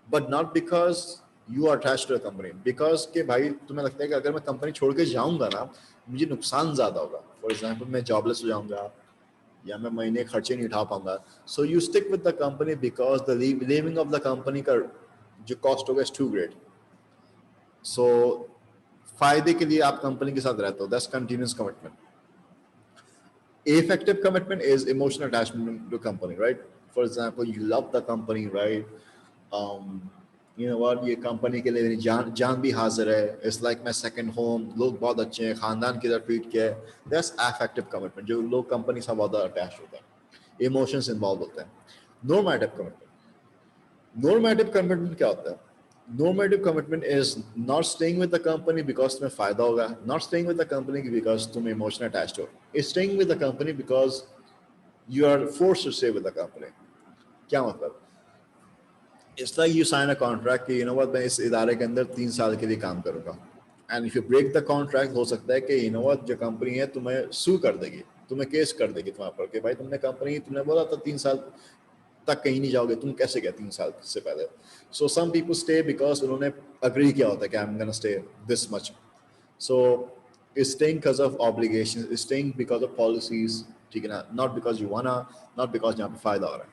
but not because you are attached to the company. Because के भाई तुम्हें लगता है कि अगर मैं कंपनी छोड़ के जाऊंगा ना, मुझे नुकसान ज्यादा होगा. For example, मैं जॉबलेस हो जाऊंगा या मैं महीने खर्चे नहीं उठा पाऊंगा. So you stick with the company because the leaving of the company का जो कॉस्ट होगा इज टू ग्रेट. सो फायदे के लिए आप कंपनी के साथ रहते हो, that's continuous commitment. Effective commitment is emotional attachment to company, right? For example, you love the company, right? You know what, ये कंपनी के लिए मेरी जान भी हाजिर है. It's like my second home. लोग बहुत अच्छे हैं, खानदान की तरह ट्रीट किया है. That's affective commitment, जो लोग कंपनी से बहुत अटैच होते हैं, इमोशंस इन्वॉल्व होते हैं. Normative commitment. Normative commitment क्या होता है? Normative commitment is not staying with the company because तुम्हें फायदा होगा, not staying with the company because तुम emotional attached हो. It's staying with the company because you are forced to stay with the company. क्या मतलब? It's like you sign a contract कि you know what, मैं इस इदारे के अंदर 3 साल के लिए काम करूँगा. And if you break the contract, हो सकता है कि you know what, जो कंपनी है तुम्हें sue कर देगी, तुम्हें केस कर देगी तुम्हारे पर कि भाई तुमने बोला था 3 साल तक कहीं नहीं जाओगे, तुम कैसे गए 3 साल से पहले. सो सम पीपल स्टे बिकॉज उन्होंने अग्री किया होता है कि I am gonna stay this much. So staying because of obligation, staying because of policies, ठीक है ना, not because you want, not because यहाँ पे फायदा हो रहा है.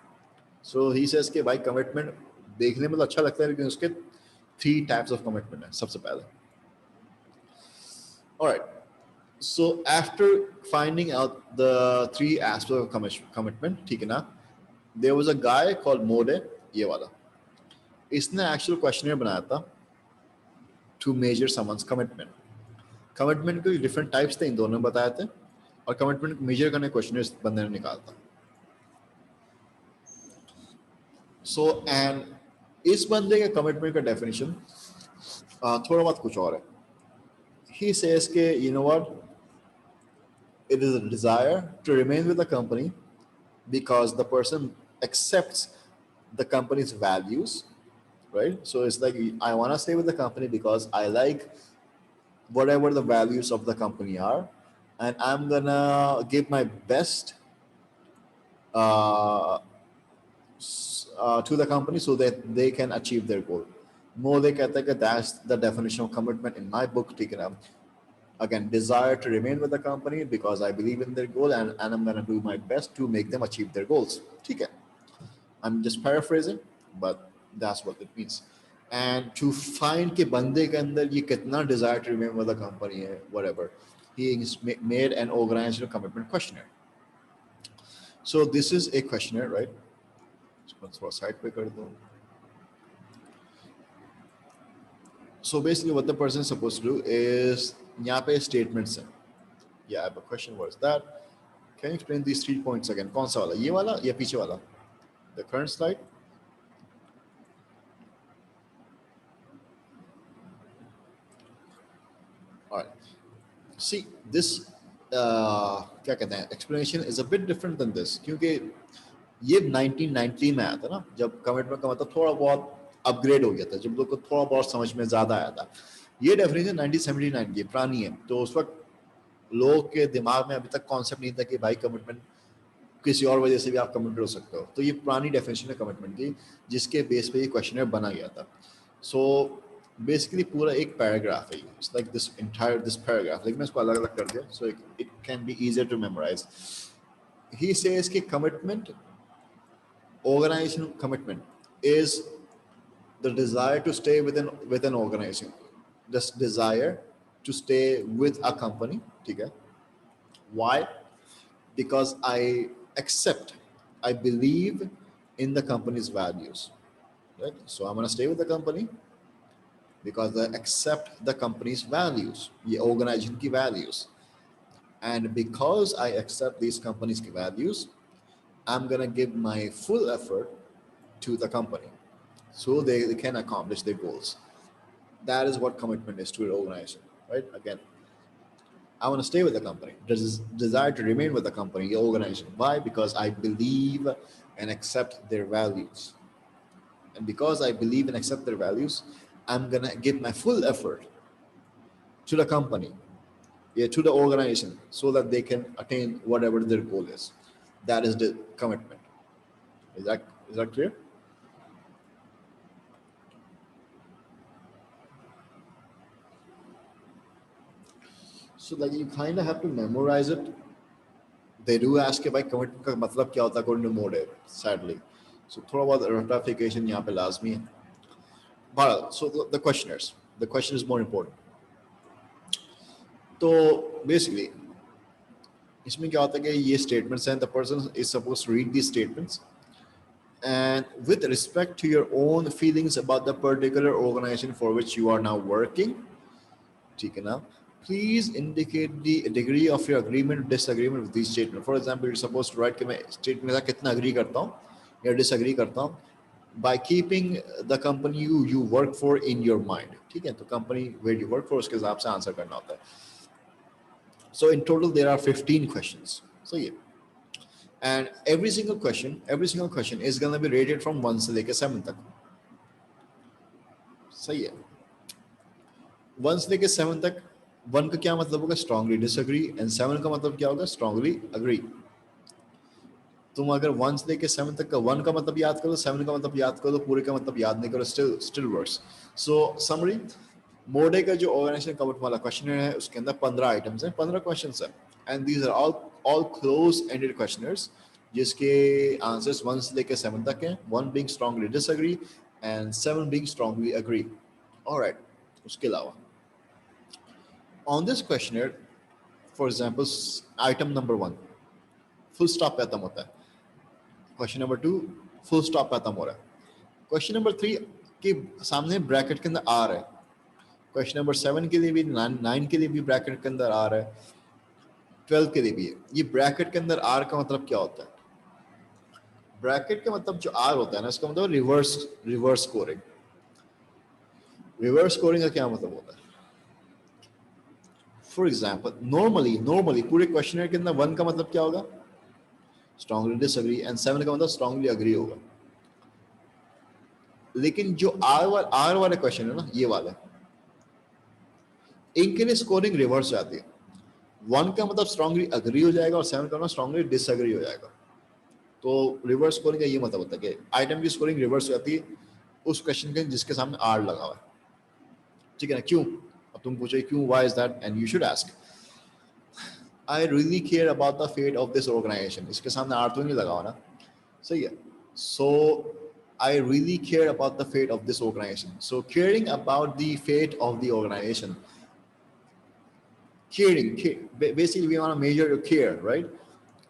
सो ही सेज कि भाई कमिटमेंट देखने में तो अच्छा लगता है, लेकिन उसके 3 टाइप्स ऑफ कमिटमेंट है. सबसे पहले, alright, so after finding out the 3 aspects of commitment, ठीक है ना, there was a guy called Mode, ये वाला, इसने एक्चुअल क्वेश्चनर बनाया था to measure someone's commitment. Commitment के डिफरेंट टाइप्स थे, इन दोनों ने बताए थे, और कमिटमेंट मेजर करने क्वेश्चनर इस बंदे ने निकाला था. सो एंड इस बंदे के कमिटमेंट का डेफिनेशन थोड़ा बहुत कुछ और है. He says कि you know what, it is a desire to remain with the company because the person accepts the company's values, right? So it's like I want to stay with the company because I like whatever the values of the company are, and I'm gonna give my best uh, to the company so that they can achieve their goal. मोदे कहता है कि that's the definition of commitment in my book. ठीक है ना? Again, desire to remain with the company because I believe in their goal, and I'm gonna do my best to make them achieve their goals. ठीक है? I'm just paraphrasing, but that's what it means. And to find कि बंदे के अंदर ये कितना desire to remain with the company है, whatever, he made an organizational commitment questionnaire. So this is a questionnaire, right? थोड़ा साइड पे कर दो. So basically what the person is supposed to do is यहाँ पे statements हैं. Yeah, I have a question. What is that? Can you explain these 3 points again? कौन सा वाला? ये वाला या पीछे वाला? The current slide? All right. See, this क्या कहते हैं, explanation is a bit different than this क्योंकि ये 1990 में आया था ना, जब कमिटमेंट का मतलब थोड़ा बहुत अपग्रेड हो गया था, जब लोग को थोड़ा बहुत समझ में ज्यादा आया था. ये डेफिनेशन 1979 की पुरानी है, तो उस वक्त लोग के दिमाग में अभी तक कॉन्सेप्ट नहीं था कि भाई कमिटमेंट किसी और वजह से भी आप कमिटेड हो सकते हो. तो ये पुरानी डेफिनेशन है कमिटमेंट की, जिसके बेस पे ये क्वेश्चनर बना गया था. सो बेसिकली पूरा एक पैराग्राफ है, it's like this entire this paragraph, लेकिन मैं इसको अलग अलग कर दिया so it can be easier to memorize. He says कि commitment, organizational commitment is the desire to stay with an organization, this desire to stay with a company. ठीक है? Why? Because I accept, I believe in the company's values, right? So I'm going to stay with the company because I accept the company's values, the organization की values, and because I accept these companies' values, I'm going to give my full effort to the company so they can accomplish their goals. That is what commitment is to an organization, right? Again, I want to stay with the company. There's desire to remain with the company, the organization. Why? Because I believe and accept their values. And because I believe and accept their values, I'm going to give my full effort to the company, yeah, to the organization, so that they can attain whatever their goal is. That is the commitment. Is that clear? So like you kind of have to memorize it. They do ask कि भाई commitment का मतलब क्या होता है according to Mode, sadly. So थोड़ा बहुत ratification यहाँ पे लाजमी है. But so the questionnaires, the question is more important. तो basically इसमें क्या होता है कि ये statements हैं, the person is supposed to read these statements and with respect to your own feelings about the particular organization for which you are now working, ठीक है ना, please indicate the degree of your agreement or disagreement with these statements. For example, you're supposed to write कि मैं statement के कितना agree करता हूँ या disagree करता हूँ by keeping the company you work for in your mind. ठीक है? तो company where you work for उसके हिसाब से answer करना होता है. So in total there are 15 questions. So yeah. And every single question is going to be rated from 1 से लेके 7 तक. सही है. 1 से लेके 7 तक, 1 का क्या मतलब होगा? स्ट्रांगली डिसएग्री, एंड 7 का मतलब क्या होगा? Strongly agree. तुम अगर 1 से लेके 7 तक का 1 का मतलब याद करो, 7 का मतलब याद करो, पूरे का मतलब याद नहीं करो, स्टिल वर्क्स. सो समरी, मोडे का जो ऑर्गेनाइजेशन कमिटमेंट वाला क्वेश्चनर है उसके अंदर 15 आइटम्स हैं, 15 क्वेश्चंस हैं, and these are all close ended questionnaires जिसके आंसर्स 1 से लेके 7 तक हैं, 1 being strongly disagree and 7 being strongly agree. Alright. उसके अलावा on this questionnaire, for example, item number 1 full stop पे खत्म होता है, question number 2 full stop पे खत्म हो रहा है, question number 3 के सामने ब्रैकेट के अंदर आर है, question number 7 के लिए भी 9 के लिए भी ब्रैकेट के अंदर आर है, 12 के लिए भी है. ये ब्रैकेट के अंदर आर का मतलब क्या होता है? ब्रैकेट का मतलब जो आर होता है ना, इसका मतलब रिवर्स स्कोरिंग. रिवर्स स्कोरिंग का क्या मतलब होता है? फॉर एग्जाम्पल, नॉर्मली पूरे क्वेश्चनर के अंदर 1 का मतलब क्या होगा? स्ट्रांगली डिसएग्री, एंड 7 का मतलब स्ट्रांगली अग्री होगा। लेकिन जो आर वाले क्वेश्चन है ना, ये वाले, इनके लिए स्कोरिंग रिवर्स जाती है। 1 का मतलब स्ट्रांगली अग्री हो जाएगा और 7 का मतलब स्ट्रांगली डिसएग्री हो जाएगा। तो रिवर्स स्कोरिंग का ये मतलब होता है कि आइटम की स्कोरिंग रिवर्स हो जाती है उस क्वेश्चन के जिसके सामने आर लगा हुआ है। ठीक है ना? क्यों? अब तुम पूछो क्यों, why is that, and you should ask I really care about the fate of this organization. इसके सामने आर तो नहीं लगा हुआ ना, सही है। So I really care about the fate of this organization. So caring about the fate of the organization, caring, basically we want to measure your care, right?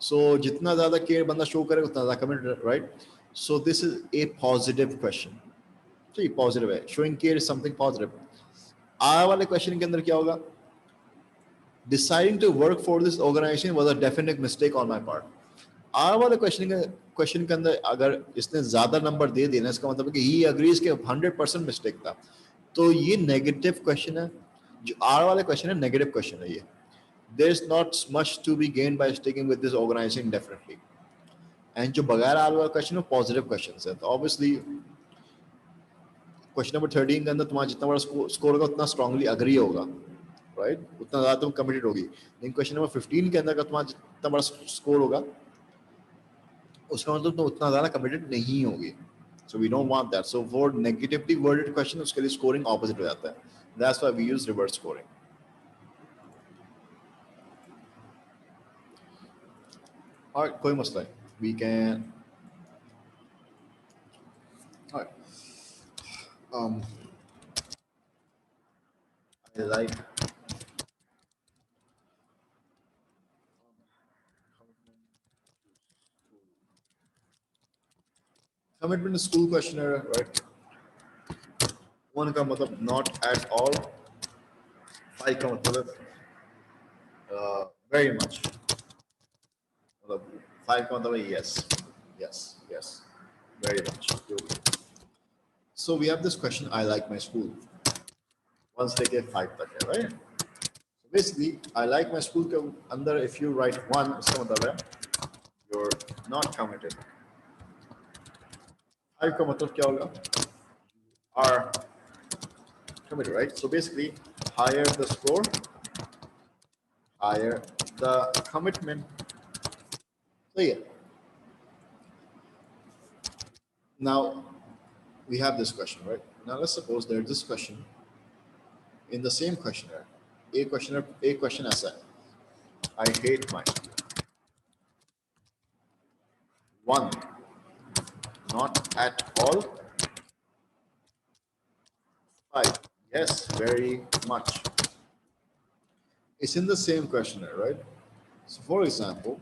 So जितना ज्यादा केयर बंदा शो करे उतना ज्यादा committed, right? So this is a positive question. तो ये positive है, showing care is something positive. R वाले क्वेश्चन के अंदर क्या होगा? Deciding to work for this organisation was a definite mistake on my part. R वाले क्वेश्चन के अंदर अगर इसने ज्यादा नंबर दे दिया, इसका मतलब है कि ही अग्रीज के 100% मिस्टेक था। तो ये नेगेटिव क्वेश्चन है। जो आर वाले क्वेश्चन है नेगेटिव क्वेश्चन है ये। There is not much to be gain by sticking with this organization definitely. And जो बगैर आर वाला क्वेश्चन है पॉजिटिव क्वेश्चन है। तो ऑब्वियसली क्वेश्चन नंबर 13 के अंदर तुम्हारा जितना बड़ा स्कोर होगा उतना स्ट्रांगली अग्री होगा, राइट? उतना ज्यादा तुम कमिटेड होगी। लेकिन क्वेश्चन नंबर 15 के अंदर का तुम्हारा जितना बड़ा स्कोर होगा उसका मतलब तुम उतना ज्यादा कमिटेड नहीं होगी। So we don't want that. So for negatively worded question उसके लिए स्कोरिंग ऑपोजिट हो जाता है। That's why we use reverse scoring. और कोई मसला है, we can um I like commitment to school questionnaire, right? 1 का मतलब not at all, 5 का मतलब very much, मतलब 5 का मतलब yes, yes, yes, very much. So we have this question, I like my school, 1 से लेके 5 तक है, right? So basically I like my school के अंदर if you write 1 इसका मतलब है you're not committed। 5 का मतलब क्या होगा? Are committed, right? So basically higher the score, higher the commitment. So yeah. Now we have this question, right? Now let's suppose there's this question in the same questionnaire. A question ऐसा है, I hate my school. 1, not at all. 5, yes, very much. It's in the same questionnaire, right? So for example,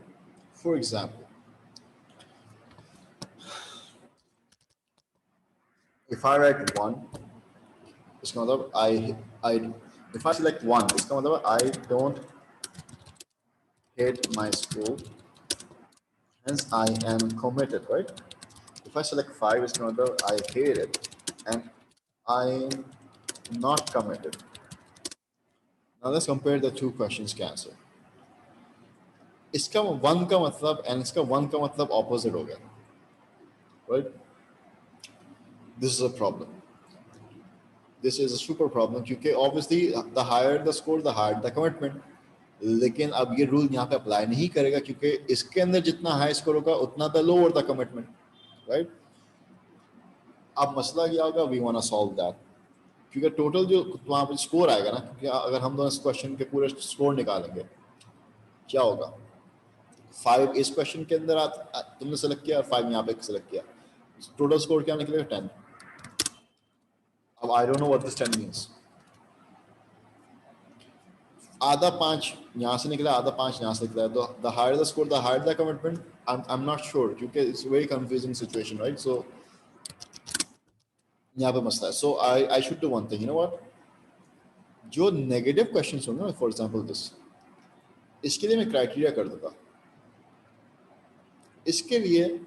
if I write 1, इसका मतलब I if I select 1, इसका मतलब I don't hate my school, hence I am committed, right? If I select 5, इसका मतलब I hate it and I'm not committed. Now let's compare the two questions के answer. इसका 1 का मतलब and इसका 1 का मतलब opposite हो गया, right? This is a problem. This is a super problem क्योंकि obviously the higher the score, the higher the commitment. लेकिन अब ये रूल यहाँ पे अप्लाई नहीं करेगा क्योंकि इसके अंदर जितना हाई स्कोर होगा उतना the lower the commitment, right? अब मसला क्या होगा? We want to solve that क्योंकि टोटल जो वहाँ पे स्कोर आएगा ना, क्योंकि अगर हम दोनों इस क्वेश्चन के पूरे स्कोर निकालेंगे क्या होगा? 5 इस क्वेश्चन के अंदर तुमने सेलेक्ट किया और 5 यहाँ पे सेलेक्ट किया, टोटल स्कोर क्या निकलेगा? 10। अब I don't know what this 10 means. आधा 5 यहाँ से निकला, आधा 5 यहाँ से निकला, तो the higher the score the higher the commitment. I am not sure क्योंकि it's very confusing situation, right? So यहाँ पे मसला है। So I should do one thing, you know what, जो नेगेटिव क्वेश्चंस होंगे ना, फॉर एग्जांपल दिस, इसके लिए मैं क्राइटेरिया कर दूंगा। इसके लिए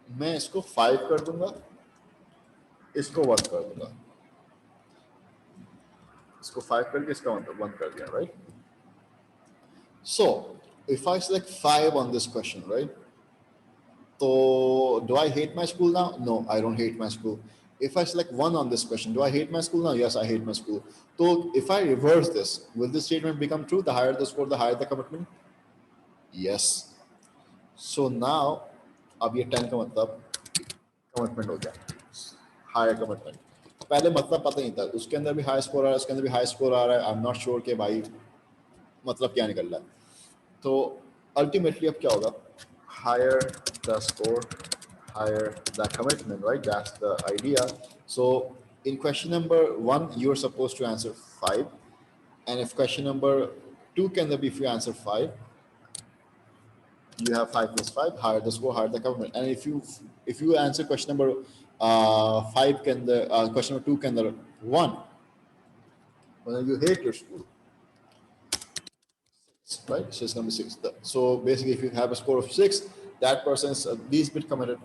मैं इसको 5 कर दूंगा, इसको 1 कर दूंगा, इसको 5 करके इसका 1 कर दिया, right? So if I select 5 on this question, right? So do I hate my school now? No, I don't hate my school. If I select 1 on this question, do I hate my school now? Yes, I hate my school. So if I reverse this, will this statement become true? The higher the score, the higher the commitment? Yes. So now, अब ये 10 का मतलब commitment हो गया, higher commitment. पहले मतलब पता नहीं था, उसके अंदर भी हाई स्कोर आ रहा है, उसके अंदर भी हाई स्कोर आ रहा है. आई एम नॉट श्योर कि भाई मतलब क्या निकल रहा है. तो अल्टीमेटली अब क्या होगा, higher the score, higher the commitment, right? That's the idea. So in question number 1, you're supposed to answer 5, and if question number 2 can be, if you answer 5, you have 5 plus 5, higher the score, higher the commitment. And if you answer question number 5 can the question number 2 can the 1, well, you hate your school, right? So it's going to be 6. So basically, if you have a score of 6, that person is least bit committed.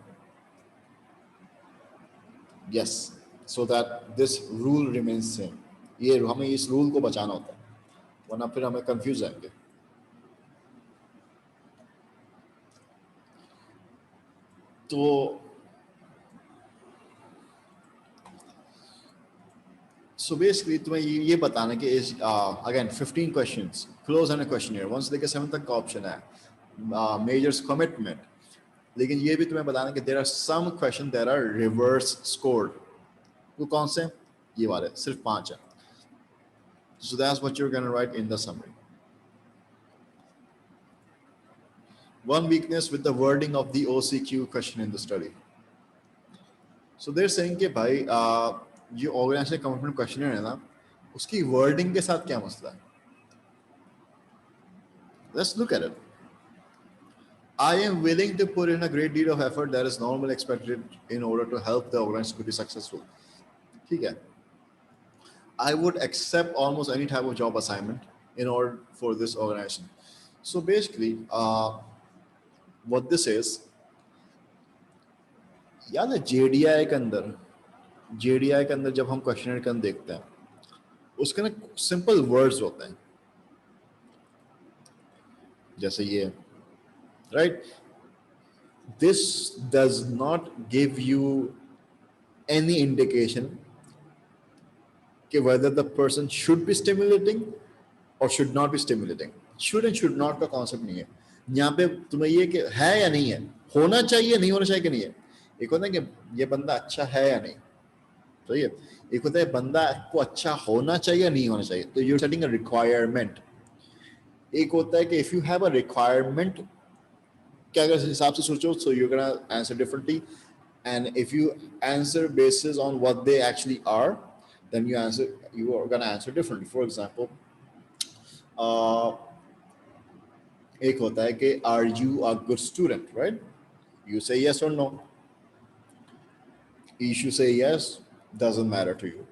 Yes, so that this rule remains same. ये हमें इस rule को बचाना होता है, वरना फिर हमें कंफ्यूज जाएंगे. तो so basically तुम्हें ये बताना कि is again 15 questions, close on a questionnaire. once देखिए 7 तक का ऑप्शन है majors commitment, लेकिन ये भी तुम्हें बताना कि there are some questions that are reverse scored. वो कौन से? ये वाले सिर्फ 5 है. So that's what you're going to write in the summary. One weakness with the wording of the OCQ question in the study. So they're saying कि भाई ये ऑर्गेनाइजेशन कमिटमेंट क्वेश्चनर है ना, उसकी वर्डिंग के साथ क्या मसला है? Let's look at it. I am willing to put in a great deal of effort that is normally expected in order to help the organization to be successful. ठीक है. I would accept almost any type of job assignment in order for this organization. So basically, what this is, याद है JDI के अंदर जब हम questionnaire के अंदर देखते हैं, उसके ना सिंपल वर्ड्स होते हैं, जैसे ये, right? This does not give you any indication कि whether the person should be stimulating or should not be stimulating. Should and should not का concept नहीं है यहाँ पे. तुम्हें ये कि है या नहीं है, होना चाहिए नहीं होना चाहिए कि नहीं है. एक होता है कि ये बंदा अच्छा है या नहीं, सही है. एक होता है बंदा को अच्छा होना चाहिए या नहीं होना चाहिए. तो you're setting a requirement. एक होता है कि if you have a requirement, क्या अगर इस हिसाब से सोचो, so you're gonna answer differently. And if you answer basis on what they actually are, then you are gonna answer differently. For example, एक होता है कि are you a good student, right? You say yes or no. If you say yes, doesn't matter to you.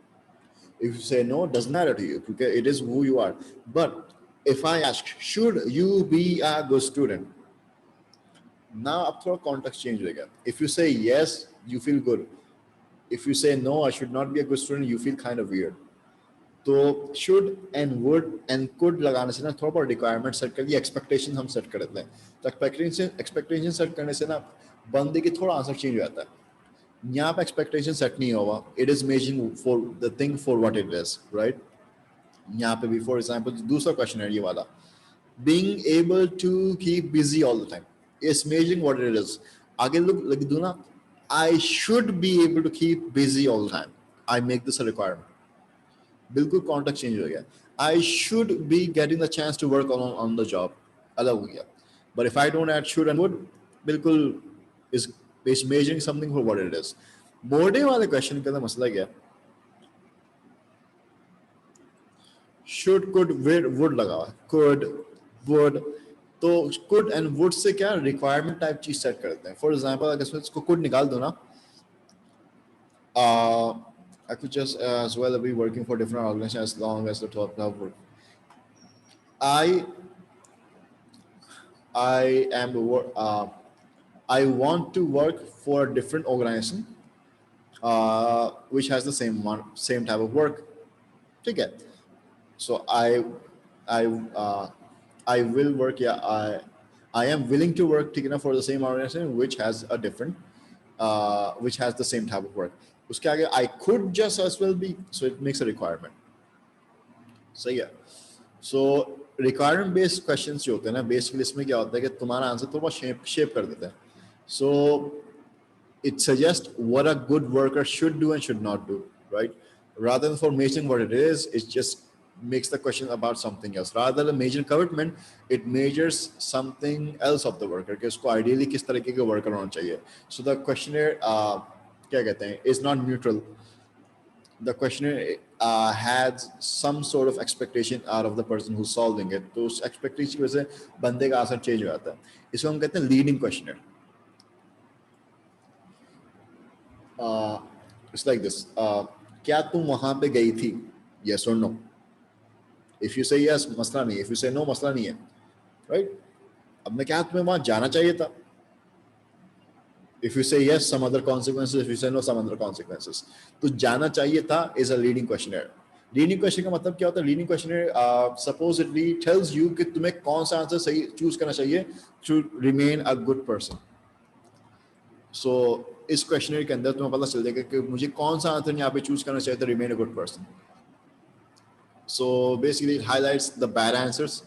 If you say no, doesn't matter to you because it is who you are. But if I ask, should you be a good student? Now up to context change होगा. If you say yes, you feel good. If you say no, I should not be a good student, you feel kind of weird. तो should and would and could लगाने से ना थोड़ा बहुत requirement set कर, expectation हम set कर देते हैं. तो एक्सपेक्टेशन सेट करने से ना बंदे की थोड़ा आंसर चेंज हो जाता है. यहाँ पे एक्सपेक्टेशन सेट नहीं होगा. It is measuring for the thing for what it is, right? यहाँ पे भी फॉर एग्जांपल दूसरा क्वेश्चन है ये वाला, being able to keep busy all the time is measuring what it is. आगे लग दूँ ना, I should be able to keep busy all the time. I make this a requirement. बिल्कुल context change हो गया. I should be getting the chance to work on the job. अलग हो गया. But if I don't add should and would, बिल्कुल is measuring something for what it is. मोड़े वाले question के अंदर मसला क्या है? Should, could, would लगा हुआ है. Could, would. तो could and would से क्या रिक्वायरमेंट टाइप चीज सेट करते हैं. फॉर एग्जाम्पल अगर इसमें इसको could निकाल दो ना, I could just as well be working for different organizations as long as the top level. I am I want to work for a different organization which has the same type of work. ठीक है. So I I will work, yeah, I am willing to work, ठीक है ना, for the same organization which has a different which has the same type of work. उसके आगे I could just as well be, so it makes a requirement. सही है. So requirement based questions जो होते हैं ना, basically इसमें क्या होता है कि तुम्हारा आंसर थोड़ा शेप कर देते हैं. So it suggests what a good worker should do and should not do, right? Rather than for measuring what it is, it just makes the question about something else. Rather than measuring commitment, it measures something else of the worker. कि उसको ideally किस तरीके के worker होना चाहिए. So the questionnaire क्या कहते हैं, is not neutral. The questionnaire has some sort of expectation out of the person who's solving it. तो उस expectation की वजह से बंदे का आंसर change हो जाता है. इसको हम कहते हैं leading questionnaire. It's like this. क्या तुम वहां पे गई थी? Yes or no. If you say yes, मसला नहीं. If you say no, मसला नहीं है. Right? अब मैं क्या तुम्हें वहां जाना चाहिए था? If you say yes, some other consequences. If you say no, some other consequences. तो जाना चाहिए था is a leading questionnaire. Leading question का मतलब क्या होता है? Leading question supposedly tells you कि तुम्हें कौन सा आंसर सही चूज करना चाहिए to remain a good person. So इस क्वेश्चनरी के अंदर तुम्हें पता चल जाएगा कि मुझे कौन सा आंसर यहाँ पे चूज करना चाहिए तो remain a good person. So basically it highlights the bad answers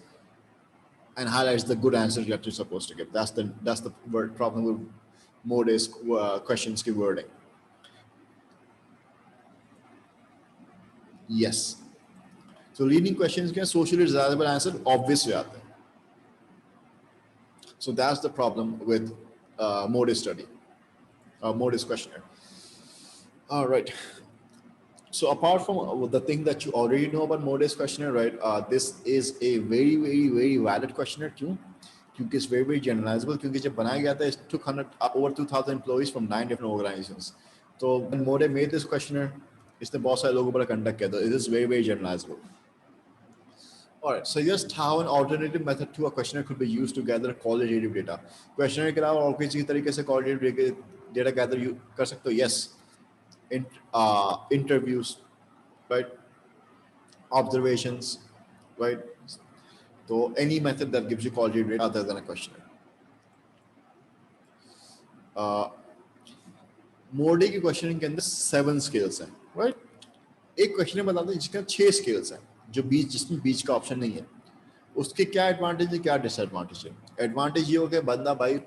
and highlights the good answers that you're supposed to give. That's the word problem with Moore's questions की wording. Yes. So leading questions के socially desirable answer obvious हो जाता है. So that's the problem with Moore's study, Moore's questionnaire. All right. So apart from the thing that you already know about Moore's questionnaire, right? This is a very, very, very valid questionnaire too, क्योंकि it's very, very generalizable. क्योंकि जब बनाया गया था, it took over 2,000 employees from 9 different organizations. So when Moore made this questionnaire, इसने बहुत सारे लोगों पर conduct किया था. It is very, very generalizable. All right, so just how an alternative method to a questionnaire could be used to gather qualitative data. Questionnaire के अलावा और किसी तरीके से qualitative data gather कर सकते हो? Yes. Interviews, right? Observations, right? So any method that gives you qualitative data other than a questionnaire. Mode की क्वेश्चनिंग के अंदर 7 स्केल्स हैं, राइट? एक क्वेश्चन बताते हैं जिसका 6 स्केल्स हैं, जो बीच जिसमें बीच का ऑप्शन नहीं है. उसके क्या एडवांटेज है, क्या डिसएडवांटेज है? एडवांटेज ये हो गया बंदा भाई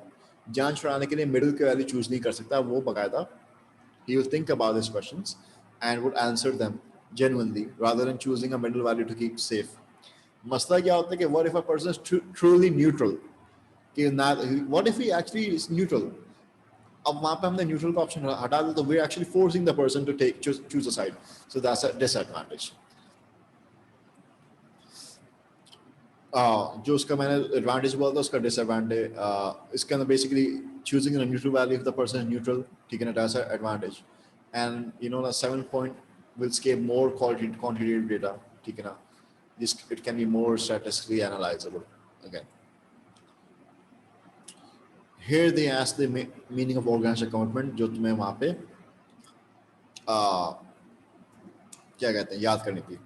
जान छुड़ाने के लिए मिडिल के वैल्यू चूज नहीं कर सकता. वो बकायदा he will think about his questions and would answer them genuinely rather than choosing a middle value to keep safe. मसला क्या होता है कि what if a person is truly neutral? कि ना, what if he actually is neutral? अब वहां पे हमने न्यूट्रल का ऑप्शन हटा दिया तो we're actually forcing the person to choose a side. So that's a disadvantage. जो उसका मैंने एडवांटेज बोला था उसका डिसएडवांटेज इसके अंदर basically choosing a neutral value if the person is neutral, ठीक है ना, that's a advantage. And you know the 7 point will scale more quantitative data, ठीक है ना. This it can be more statistically analyzable. Again, here they ask the meaning of organizational commitment जो तुम्हें वहां पे क्या कहते हैं याद करनी थी.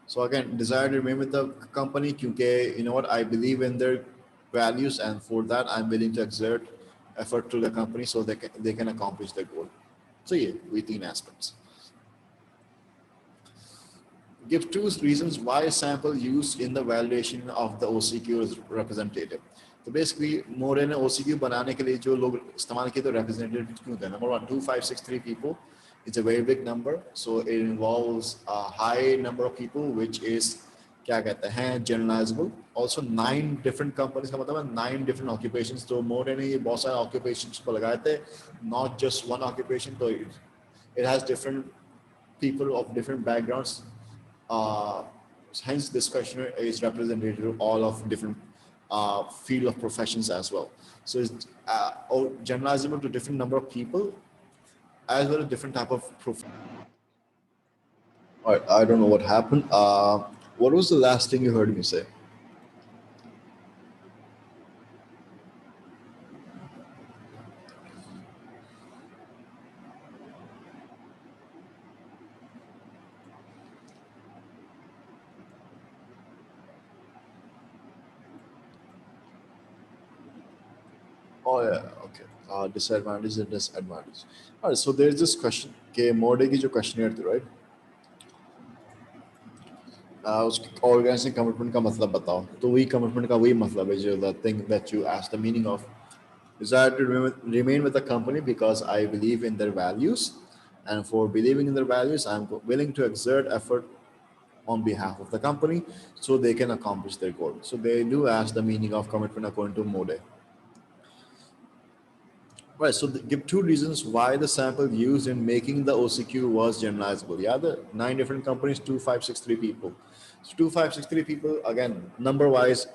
So again, desire to remain with the company क्योंकि you know what, I believe in their values and for that I'm willing to exert effort to the company so they can accomplish their goal. So yeah, we 3 aspects. Give 2 reasons why a sample used in the validation of the OCQ is representative. तो basically मोरे ने OCQ बनाने के लिए जो लोग इस्तेमाल किए तो representative क्यों थे? Number 1, 2563 people. It's a very big number, so it involves a high number of people, which is क्या कहते हैं generalizable. Also 9 different companies का मतलब है 9 different occupations. तो मोरे ने ये बहुत सारे occupations को लगाए थे, not just one occupation. तो it has different people of different backgrounds. Hence this questionnaire is representative of all of different field of professions as well. So it's generalizable to different number of people as well as different type of profession. All right, I don't know what happened. What was the last thing you heard me say? Oh yeah, okay. Disadvantage and disadvantage. All right, so there's this question कि mode की जो questionnaire थी, right? उसकी organising commitment का मतलब बताओ, तो वही कमिटमेंट का वही मतलब है जो the thing that you ask the meaning of desire to remain with the company because I believe in their values, and for believing in their values I'm willing to exert effort on behalf of the company so they can accomplish their goal. So they do ask the meaning of commitment according to Mode. Right, so give two reasons why the sample used in making the OCQ was generalizable. Yeah, the nine different companies, 2563 people. So 2563 people, again, number wise,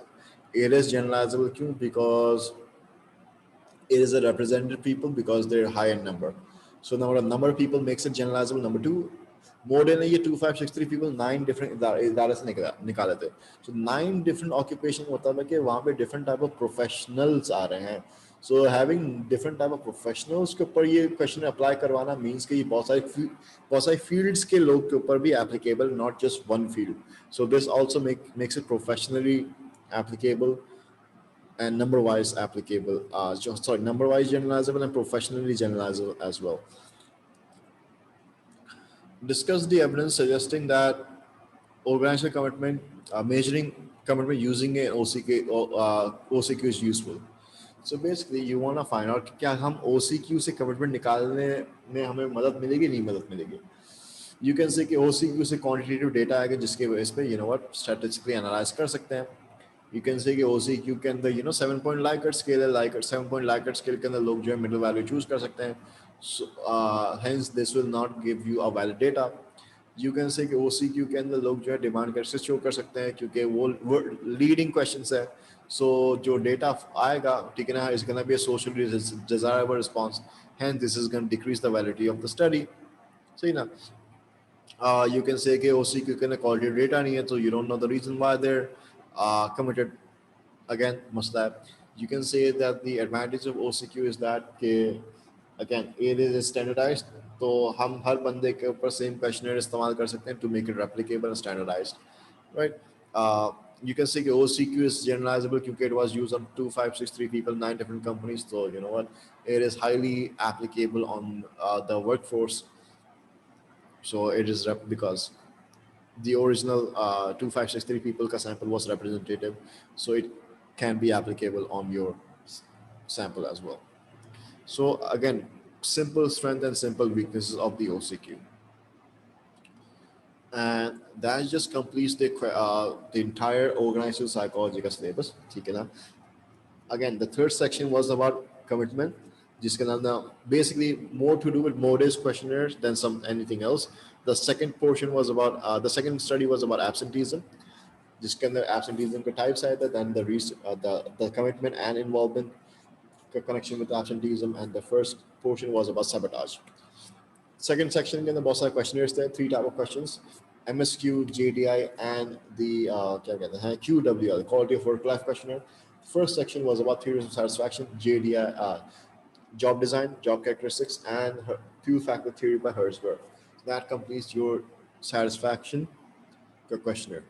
it is generalizable. Kyun? Because it is a representative people because they're high in number. So number of people makes it generalizable. Number two, more than ये 2563 people, nine different इदारे से निकाले थे. So nine different occupation मतलब है कि वहाँ पे different type of professionals आ रहे हैं. So having different type of professionals के ऊपर ये question apply करवाना means कि ये बहुत सारी fields के लोग के ऊपर भी applicable, not just one field. So this also makes it professionally applicable and number wise applicable. Sorry, number wise generalizable and professionally generalizable as well. Discuss the evidence suggesting that organizational commitment, measuring commitment using an OCQ is useful. So basically, you want to find out कि क्या हम OCQ से commitment निकालने में हमें मदद मिलेगी नहीं मदद मिलेगी. You can say कि OCQ से quantitative data आएगा जिसके बेस पे you know what statistically analyze कर सकते हैं. You can say कि OCQ के अंदर 7 point Likert scale है, Likert 7 point Likert scale के अंदर लोग जो है middle value choose कर सकते हैं. So, hence this will not give you a valid data. You can say कि OCQ के अंदर लोग जो है डिमांड कैसे शो कर सकते हैं क्योंकि वो लीडिंग क्वेश्चंस है. So जो डेटा आएगा ठीक है ना is gonna be a socially desirable response. Hence this is going to decrease the validity of the study. So you can say कि OCQ के अंदर quality data नहीं है so you don't know the reason why they're committed. Again मसला है. You can say that the advantage of OCQ is that कि again it is standardized तो हम हर बंदे के ऊपर same questionnaire इस्तेमाल कर सकते हैं to make it replicable and standardized, right? You can say कि OCQ is generalizable क्योंकि it was used on 2563 people, nine different companies. So you know what, it is highly applicable on the workforce. So it is because the original 2563 people ka sample was representative, so it can be applicable on your sample as well. So again, simple strength and simple weaknesses of the OCQ, and that just completes the entire organizational psychology ka syllabus. ठीक है ना? Again, the third section was about commitment, जिसके अंदर basically more to do with motives questionnaires than some anything else. The second portion was about the second study was about absenteeism, जिसके अंदर absenteeism के types आए थे, then the commitment and involvement connection with absenteeism, and the first portion was about sabotage. Second section के अंदर बहुत सारे questionnaires थे, three type of questions: MSQ, JDI, and the क्या कहते हैं QWL, quality of work life questionnaire. First section was about theories of satisfaction, JDI, job design, job characteristics, and few factor theory by Herzberg. That completes your satisfaction questionnaire.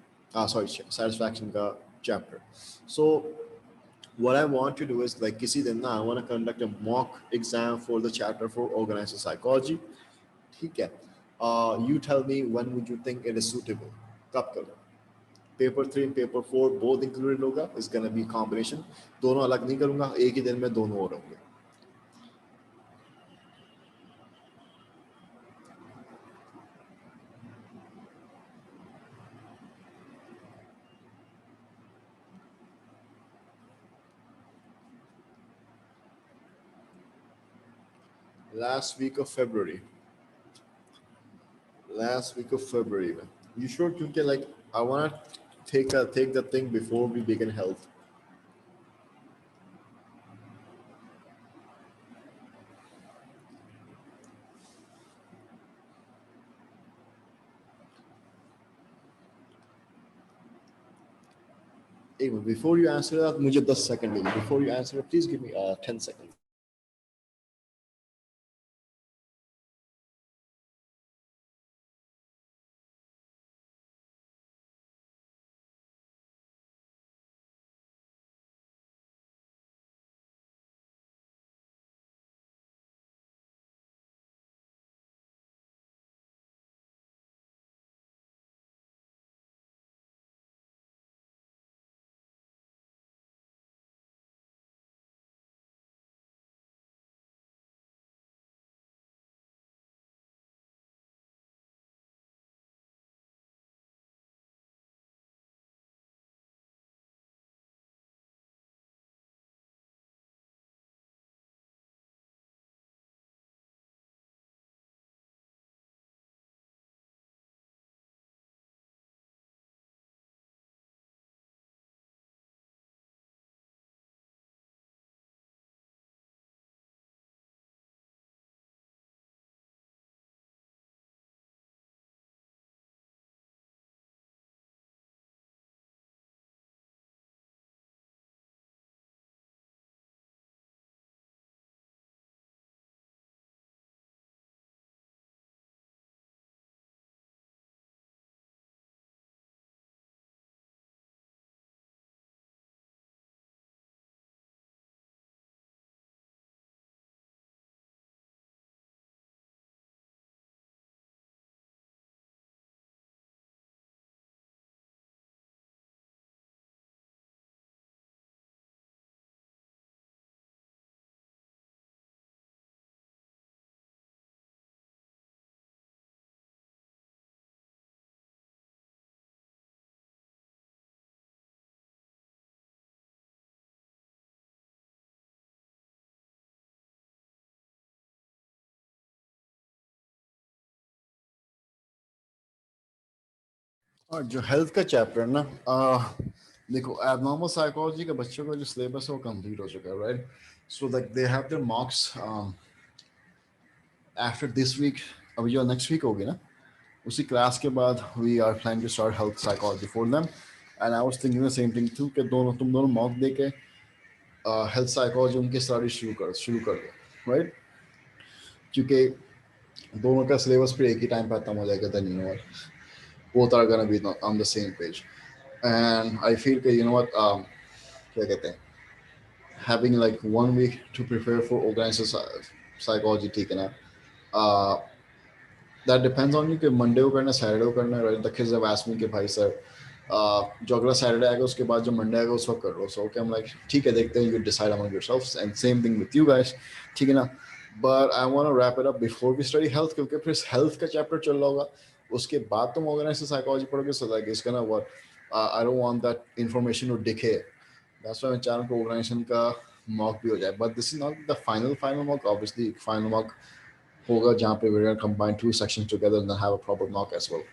Sorry, satisfaction chapter. So what I want to do is like किसी दिन ना I want to conduct a mock exam for the chapter for organizational psychology. ठीक है. You tell me when would you think it is suitable. कब करो? Paper 3 paper 4 both included होगा. It's gonna be combination. दोनों अलग नहीं करूँगा. एक ही दिन में दोनों हो रहे होंगे. Last week of February. Last week of February. Man. You sure? क्योंकि like I wanna take the thing before we begin health. एक minute, before you answer that मुझे 10 सेकंड लेगी. Before you answer, please give me 10 seconds. और जो health का chapter ना देखो abnormal psychology के बच्चों का जो सिलेबस है वो कंप्लीट हो चुका है right so that they have their marks after this week अभी जो नेक्स्ट वीक होगी ना उसी क्लास के बाद we are planning to start health psychology for them and I was thinking the same thing too कि दोनों तुम दोनों मॉक दे के हेल्थ साइकोलॉजी उनकी स्टडी शुरू कर दो राइट क्योंकि दोनों का सिलेबस फिर एक ही टाइम पे खत्म हो जाएगा then you know both are gonna be on the same page and I feel that you know what क्या कहते हैं having like 1 week to prepare for organized psychology ठीक है ना uh, that depends on you कि Monday को करना Saturday को करना right the kids have asked me कि भाई सर जो अगला सैटरडे आएगा उसके बाद जो मंडे आएगा उस वक्त कर लो सो ओके I'm like ठीक है देखते हैं you decide among yourselves and same thing with you guys ठीक है ना but I want to wrap it up before we study health क्योंकि फिर health का चैप्टर चल रहा होगा उसके बाद तुम organized psychology पढ़ोगे so like it's gonna what I don't want that information to decay that's why मैं चाह रहा हूँ कि organization का mock भी हो जाए but this is not the final mock obviously final mock होगा जहाँ पे we're gonna combine two sections together and then have a proper mock as well.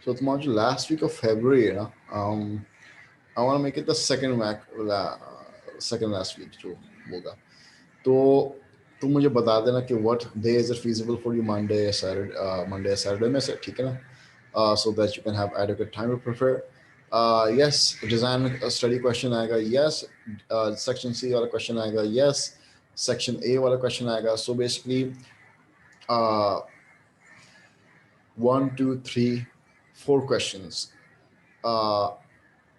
So tomorrow last week of February ना I want to make it the second last week जो होगा तो तुम मुझे बता देना कि what day is it feasible for you Monday या Saturday में से ठीक है ना so that you can have adequate time to prepare yes design study question आएगा yes section C वाला question आएगा yes section A वाला question आएगा so basically uh, 1, 2, 3, 4 questions. Uh,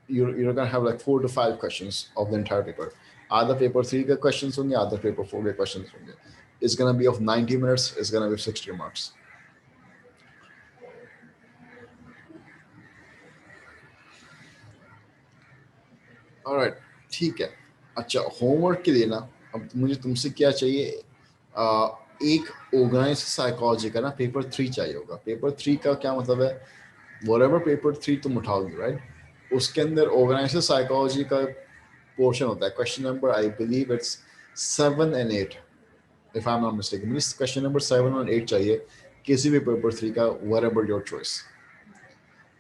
you're gonna have like 4 to 5 questions of the entire paper. Other paper 3 के questions होंगे, other paper 4 के questions होंगे. It's gonna be of 90 minutes. It's gonna be 60 marks. All right, ठीक है. अच्छा homework के लिए ना अब मुझे तुमसे क्या चाहिए एक ऑर्गेनाइज साइकोलॉजी का ना पेपर 3 चाहिए होगा पेपर 3 का क्या मतलब है whatever पेपर 3 तुम उठाओगे राइट उसके अंदर ऑर्गेनाइज साइकोलॉजी का पोर्शन होता है question number I believe it's 7 and 8 if I am not mistaken मुझे क्वेश्चन नंबर 7 और 8 चाहिए किसी भी पेपर 3 का whatever your choice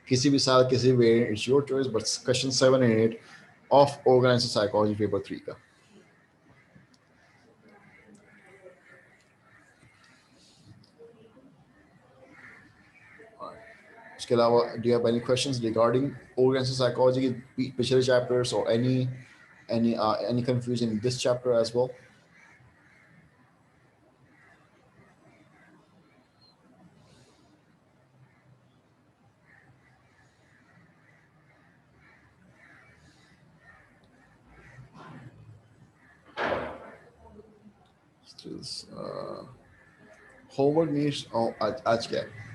किसी भी साल किसी भी it's your choice but question 7 and 8 of organize psychology paper 3 का उसके अलावा do you have any questions regarding organizational psychology के पिछले chapters or any confusion in this chapter as well? Homework needs आज क्या है?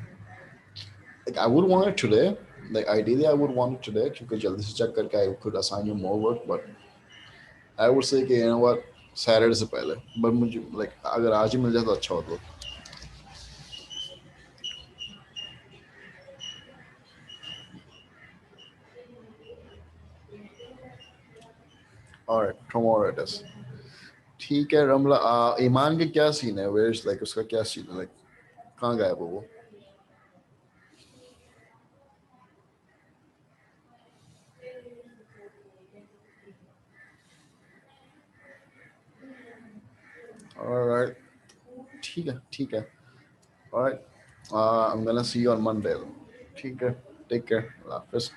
Like I would want it today. Like ideally I would want it today क्योंकि जल्दी से check करके I could assign you more work but I would say कि you know what Saturday से पहले but मुझे like अगर आज ही मिल जाए तो अच्छा होता Alright, tomorrow it is. ठीक है रमला ईमान के क्या सीन है where is like उसका क्या सीन है like कहाँ गया वो Alright ठीक है Alright I'm gonna see you on Monday ठीक है take care Allah Hafiz